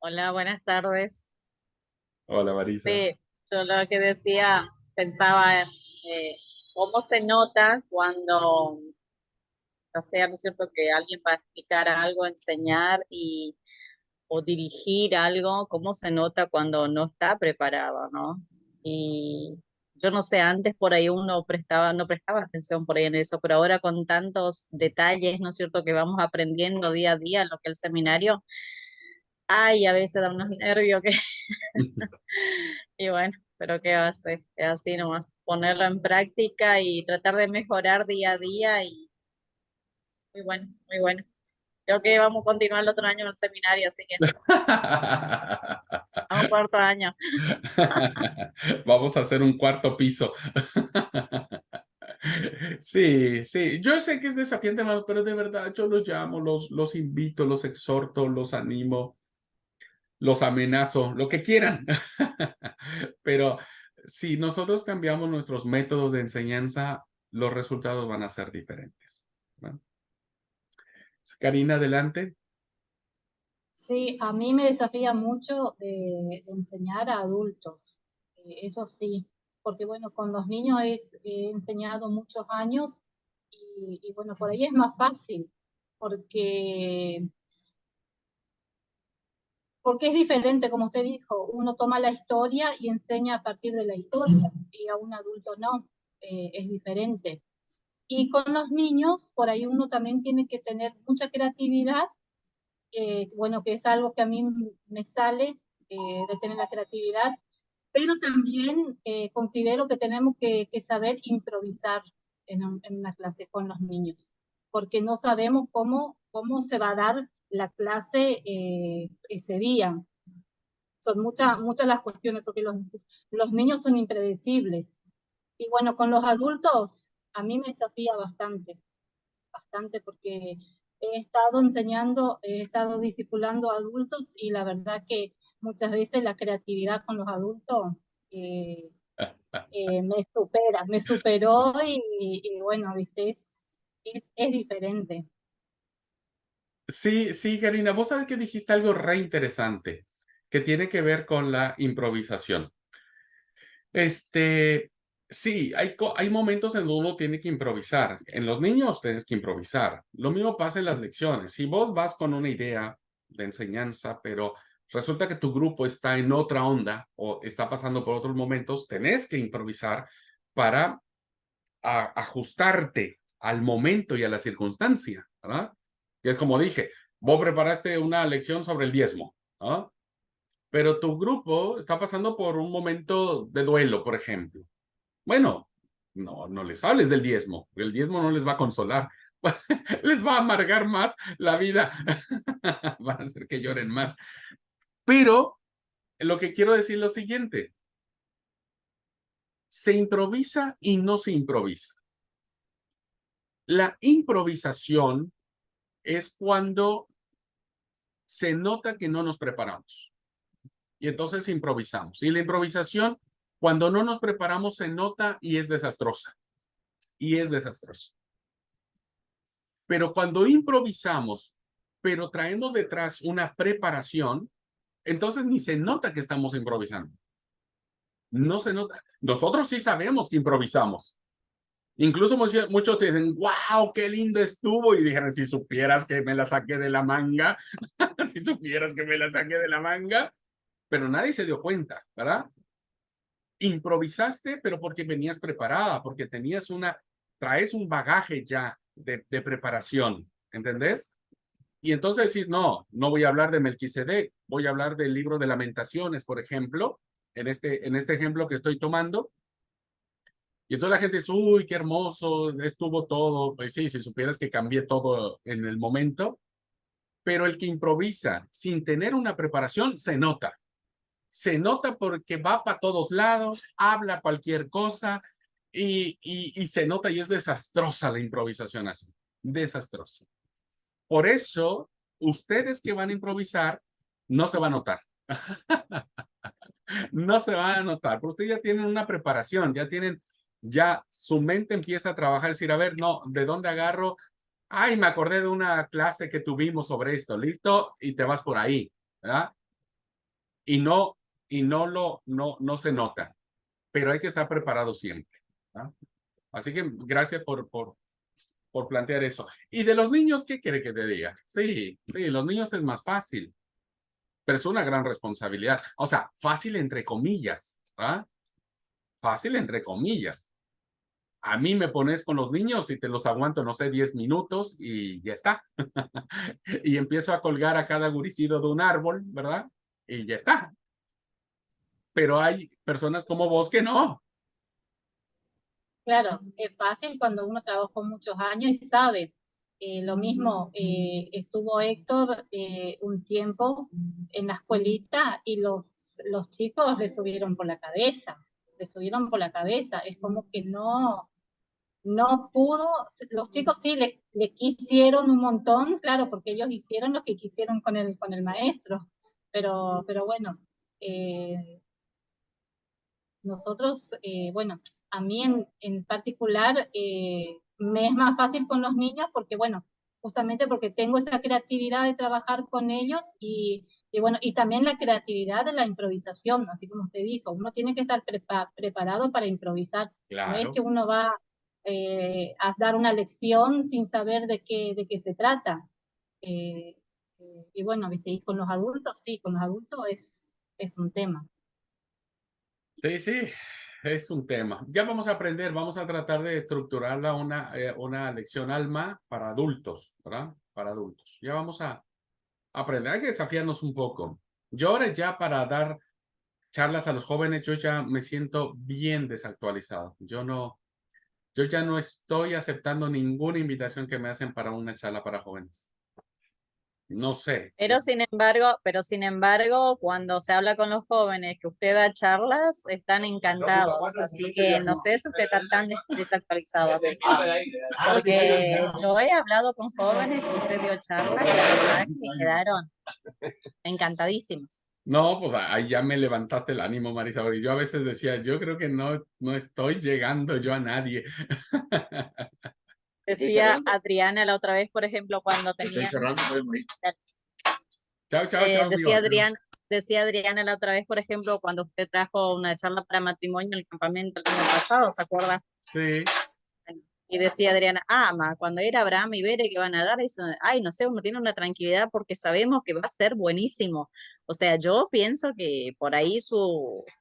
Hola, buenas tardes. Hola, Marisa. Sí, yo lo que decía, pensaba cómo se nota cuando, o sea, ¿no es cierto?, que alguien va a explicar algo, enseñar o dirigir algo, cómo se nota cuando no está preparado, ¿no? Y yo no sé, antes por ahí uno no prestaba atención por ahí en eso, pero ahora con tantos detalles, ¿no es cierto?, que vamos aprendiendo día a día en lo que es el seminario, ay, a veces da unos nervios que y bueno, pero qué va a ser, es así nomás, ponerlo en práctica y tratar de mejorar día a día y muy bueno, muy bueno. Creo que vamos a continuar el otro año en el seminario, así que vamos cuarto año. Vamos a hacer un cuarto piso. Sí, sí, yo sé que es desafiante, hermano, pero de verdad yo los llamo, los invito, los exhorto, los animo, los amenazo, lo que quieran. Pero si nosotros cambiamos nuestros métodos de enseñanza, los resultados van a ser diferentes, ¿no? Karina, adelante. Sí, a mí me desafía mucho de enseñar a adultos, eso sí, porque bueno, con los niños he enseñado muchos años y bueno, por ahí es más fácil, porque, porque es diferente, como usted dijo, uno toma la historia y enseña a partir de la historia, y a un adulto no, es diferente. Y con los niños, por ahí uno también tiene que tener mucha creatividad, bueno, que es algo que a mí me sale, de tener la creatividad, pero también considero que tenemos que saber improvisar en una clase con los niños, porque no sabemos cómo se va a dar la clase ese día. Son muchas las cuestiones, porque los niños son impredecibles. Y bueno, con los adultos a mí me desafía bastante, porque he estado enseñando, he estado discipulando a adultos y la verdad que muchas veces la creatividad con los adultos me superó y bueno, ¿viste? Es diferente. Sí, sí, Karina, vos sabés que dijiste algo re interesante que tiene que ver con la improvisación. Sí, hay momentos en donde uno tiene que improvisar. En los niños tienes que improvisar. Lo mismo pasa en las lecciones. Si vos vas con una idea de enseñanza, pero resulta que tu grupo está en otra onda o está pasando por otros momentos, tenés que improvisar para ajustarte al momento y a la circunstancia, ¿verdad? Que es como dije, Vos preparaste una lección sobre el diezmo, ¿no? Pero tu grupo está pasando por un momento de duelo, por ejemplo. Bueno, no les hables del diezmo, porque el diezmo no les va a consolar, les va a amargar más la vida, van a hacer que lloren más. Pero lo que quiero decir es lo siguiente, se improvisa y no se improvisa. La improvisación es cuando se nota que no nos preparamos y entonces improvisamos. Y la improvisación, cuando no nos preparamos, se nota y es desastrosa. Y es desastrosa. Pero cuando improvisamos, pero traemos detrás una preparación, entonces ni se nota que estamos improvisando. No se nota. Nosotros sí sabemos que improvisamos. Incluso muchos dicen, wow, qué lindo estuvo. Y dijeron, si supieras que me la saqué de la manga, si supieras que me la saqué de la manga, pero nadie se dio cuenta, ¿verdad? Improvisaste, pero porque venías preparada, porque traes un bagaje ya de preparación, ¿entendés? Y entonces decir, no voy a hablar de Melquisedec, voy a hablar del libro de Lamentaciones, por ejemplo, en este ejemplo que estoy tomando. Y entonces la gente dice, uy, qué hermoso, estuvo todo. Pues sí, si supieras que cambié todo en el momento. Pero el que improvisa sin tener una preparación, se nota. Se nota porque va para todos lados, habla cualquier cosa y se nota y es desastrosa la improvisación así. Desastrosa. Por eso, ustedes que van a improvisar, no se va a notar. No se van a notar, porque ustedes ya tienen una preparación, ya su mente empieza a trabajar, decir, a ver, no, ¿de dónde agarro? Ay, me acordé de una clase que tuvimos sobre esto, listo, y te vas por ahí, ¿verdad? Y no se nota, pero hay que estar preparado siempre, ¿verdad? Así que gracias por plantear eso. Y de los niños, ¿qué quiere que te diga? Sí, los niños es más fácil, pero es una gran responsabilidad. O sea, fácil entre comillas, ¿verdad? Fácil entre comillas. A mí me pones con los niños y te los aguanto, no sé, 10 minutos y ya está. Y empiezo a colgar a cada guricido de un árbol, ¿verdad? Y ya está. Pero hay personas como vos que no. Claro, es fácil cuando uno trabajó muchos años y sabe. Lo mismo, estuvo Héctor un tiempo en la escuelita y los chicos le subieron por la cabeza, Es como que no pudo, los chicos sí le quisieron un montón, claro, porque ellos hicieron lo que quisieron con el maestro, pero bueno, nosotros, bueno, a mí en particular me es más fácil con los niños porque, bueno, justamente porque tengo esa creatividad de trabajar con ellos y bueno, y también la creatividad de la improvisación, así como usted dijo, uno tiene que estar preparado para improvisar. Claro. No es que uno va a dar una lección sin saber de qué se trata. Y bueno, ¿viste? Y con los adultos, sí, con los adultos es un tema. Sí, es un tema. Ya vamos a aprender, vamos a tratar de estructurarla una lección alma para adultos, ¿verdad? Para adultos. Ya vamos a aprender, hay que desafiarnos un poco. Yo ahora ya para dar charlas a los jóvenes, yo ya me siento bien desactualizado. Yo ya no estoy aceptando ninguna invitación que me hacen para una charla para jóvenes. No sé. Pero sin embargo, cuando se habla con los jóvenes que usted da charlas, están encantados. Así que no sé si usted está tan desactualizado así. Porque yo he hablado con jóvenes que usted dio charlas y la verdad es que quedaron encantadísimos. No, pues ahí ya me levantaste el ánimo, Marisabel. Yo a veces decía, yo creo que no estoy llegando yo a nadie. Decía Adriana la otra vez, por ejemplo, cuando tenía... Chao, decía Adriana la otra vez, por ejemplo, cuando usted trajo una charla para matrimonio en el campamento el año pasado, ¿se acuerda? Sí. Y decía Adriana, cuando era Abraham y Bere que van a dar, eso, ay, no sé, uno tiene una tranquilidad porque sabemos que va a ser buenísimo. O sea, yo pienso que por ahí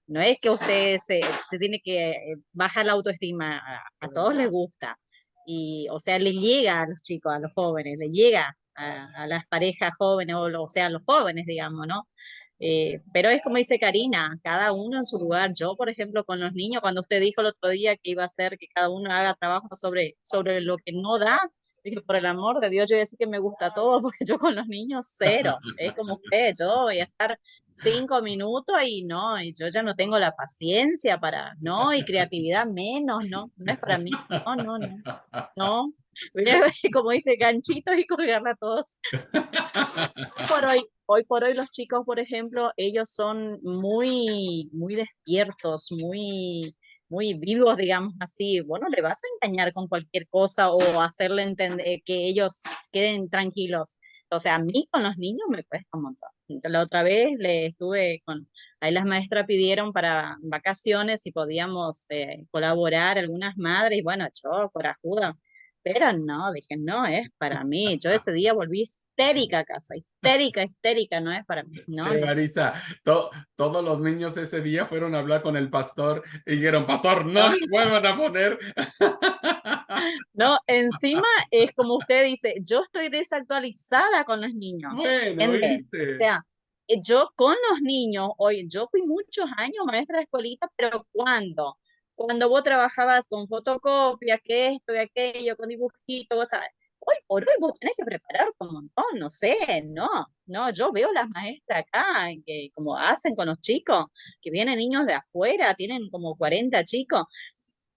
no es que usted se tiene que bajar la autoestima, a todos les gusta. Y, o sea, le llega a los chicos, a los jóvenes, le llega a las parejas jóvenes, o sea, los jóvenes, digamos, ¿no? Pero es como dice Karina, cada uno en su lugar. Yo, por ejemplo, con los niños, cuando usted dijo el otro día que iba a hacer que cada uno haga trabajo sobre lo que no da, dije, por el amor de Dios, yo voy a decir que me gusta todo, porque yo con los niños cero. Es como usted, yo voy a estar 5 minutos y no, y yo ya no tengo la paciencia para, no, y creatividad menos, no, no es para mí. No, no, no, no. Voy a, como dice, ganchitos y colgarla a todos. Hoy por hoy los chicos, por ejemplo, ellos son muy despiertos, muy vivos, digamos así. Bueno, le vas a engañar con cualquier cosa o hacerle entender que ellos queden tranquilos. O sea, a mí con los niños me cuesta un montón. La otra vez le estuve con, ahí las maestras pidieron para vacaciones si podíamos colaborar algunas madres, y bueno, yo, corajuda, pero no, dije, no es para mí. Yo ese día volví histérica a casa, histérica, histérica, no es para mí. No, Che, no. Marisa, todos los niños ese día fueron a hablar con el pastor y dijeron, pastor, no No, le vuelvan a poner. no, encima es como usted dice, yo estoy desactualizada con los niños. Bueno, ¿Entiende? O ¿viste? sea, yo con los niños, hoy, yo fui muchos años maestra de escuelita, pero ¿cuándo? Cuando vos trabajabas con fotocopia, que esto y aquello, con dibujitos, vos sabés. Hoy por hoy vos tenés que prepararte un montón, no sé, no, yo veo las maestras acá, que como hacen con los chicos, que vienen niños de afuera, tienen como 40 chicos,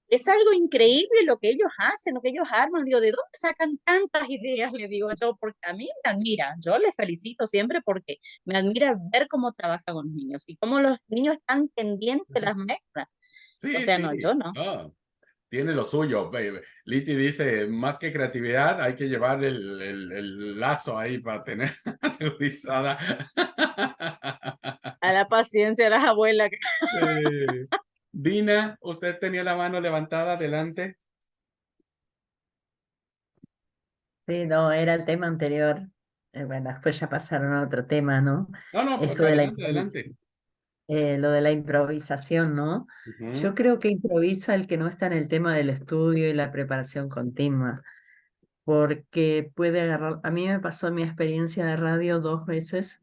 es algo increíble lo que ellos hacen, lo que ellos arman. Digo, ¿de dónde sacan tantas ideas? Le digo yo, porque a mí me admira. Yo les felicito siempre porque me admira ver cómo trabaja con los niños y cómo los niños están pendientes de las maestras. O Sí, sea, no, yo sí. no. Ah, tiene lo suyo. Liti dice, más que creatividad, hay que llevar el lazo ahí para tener utilizada. A la paciencia de las abuelas. Dina, usted tenía la mano levantada, adelante. Sí, no, era el tema anterior. Bueno, después ya pasaron a otro tema, ¿no? No, no, pues Esto de adelante, adelante. lo de la improvisación, ¿no? Yo Ujú. creo que improvisa el que no está en el tema del estudio y la preparación continua, porque puede agarrar, a mí me pasó en mi experiencia de radio 2 veces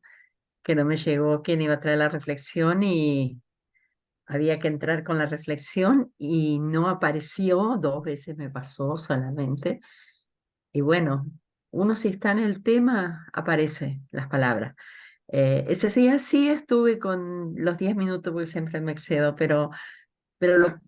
que no me llegó quién iba a traer la reflexión y había que entrar con la reflexión y no apareció, 2 veces me pasó solamente. Y bueno, uno si está en el tema, aparece las palabras. Ese día sí estuve con los 10 minutos porque siempre me excedo, pero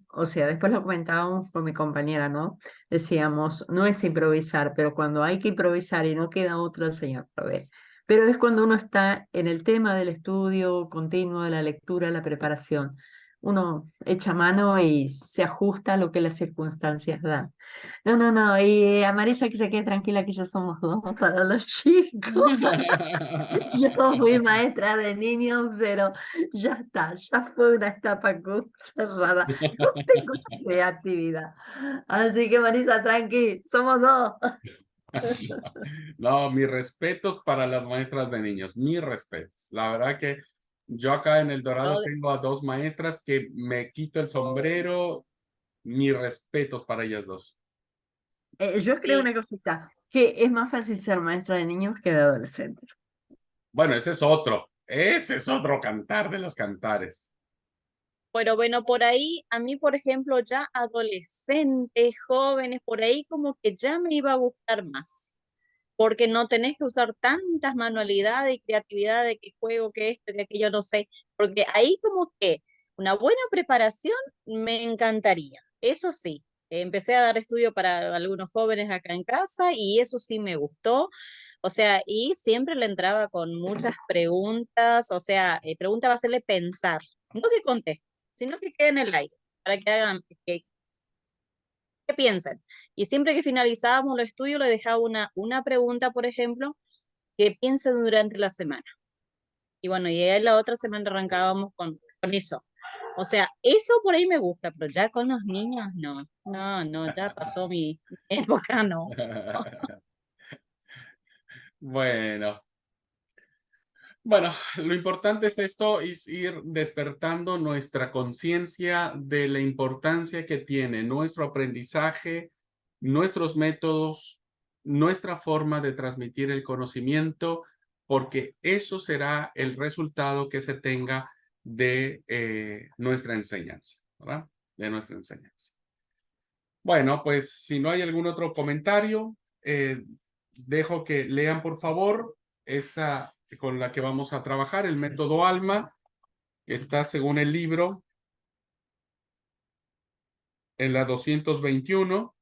o sea, después lo comentábamos con mi compañera, ¿no? Decíamos, no es improvisar, pero cuando hay que improvisar y no queda otro, el Señor provee. Pero es cuando uno está en el tema del estudio continuo, de la lectura, la preparación. Uno echa mano y se ajusta a lo que las circunstancias dan. No, no, no, y a Marisa que se quede tranquila que ya somos dos para los chicos. Yo fui maestra de niños, pero ya está, ya fue una etapa cerrada. No tengo esa creatividad. Así que Marisa, tranqui, somos dos. No, mis respetos para las maestras de niños, mis respetos. La verdad que yo acá en El Dorado No, tengo a dos maestras que me quito el sombrero, mis respetos para ellas dos. Yo creo sí. una cosita, que es más fácil ser maestra de niños que de adolescentes. Bueno, ese es otro cantar de los cantares. Pero bueno, por ahí, a mí, por ejemplo, ya adolescentes, jóvenes, por ahí como que ya me iba a gustar más, porque no tenés que usar tantas manualidades y creatividad de que juego, que esto, que aquello, no sé, porque ahí como que una buena preparación me encantaría, eso sí. Empecé a dar estudio para algunos jóvenes acá en casa y eso sí me gustó. O sea, y siempre le entraba con muchas preguntas, o sea, pregunta va a hacerle pensar, no que conteste, sino que quede en el aire, para que hagan, que piensen. Y siempre que finalizábamos los estudios, le dejaba una pregunta, por ejemplo, que piensen durante la semana. Y bueno, y ahí la otra semana arrancábamos con eso. O sea, eso por ahí me gusta, pero ya con los niños, no, ya pasó mi época, no. Bueno, bueno, lo importante es esto, es ir despertando nuestra conciencia de la importancia que tiene nuestro aprendizaje, nuestros métodos, nuestra forma de transmitir el conocimiento, porque eso será el resultado que se tenga de nuestra enseñanza, ¿verdad? De nuestra enseñanza. Bueno, pues si no hay algún otro comentario, dejo que lean por favor esta con la que vamos a trabajar, el método ALMA, que está según el libro en la 221.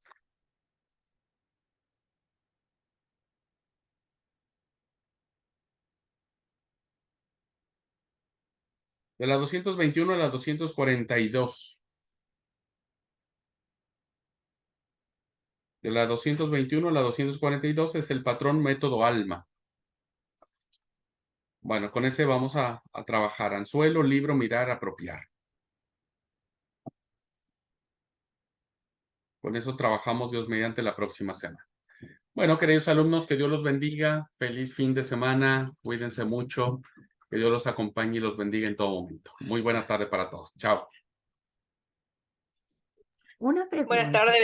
De la 221 a la 242. De la 221 a la 242 es el patrón método ALMA. Bueno, con ese vamos a trabajar. Anzuelo, libro, mirar, apropiar. Con eso trabajamos, Dios mediante, la próxima semana. Bueno, queridos alumnos, que Dios los bendiga. Feliz fin de semana. Cuídense mucho. Que Dios los acompañe y los bendiga en todo momento. Muy buena tarde para todos. Chao. Una pregunta. Buenas tardes.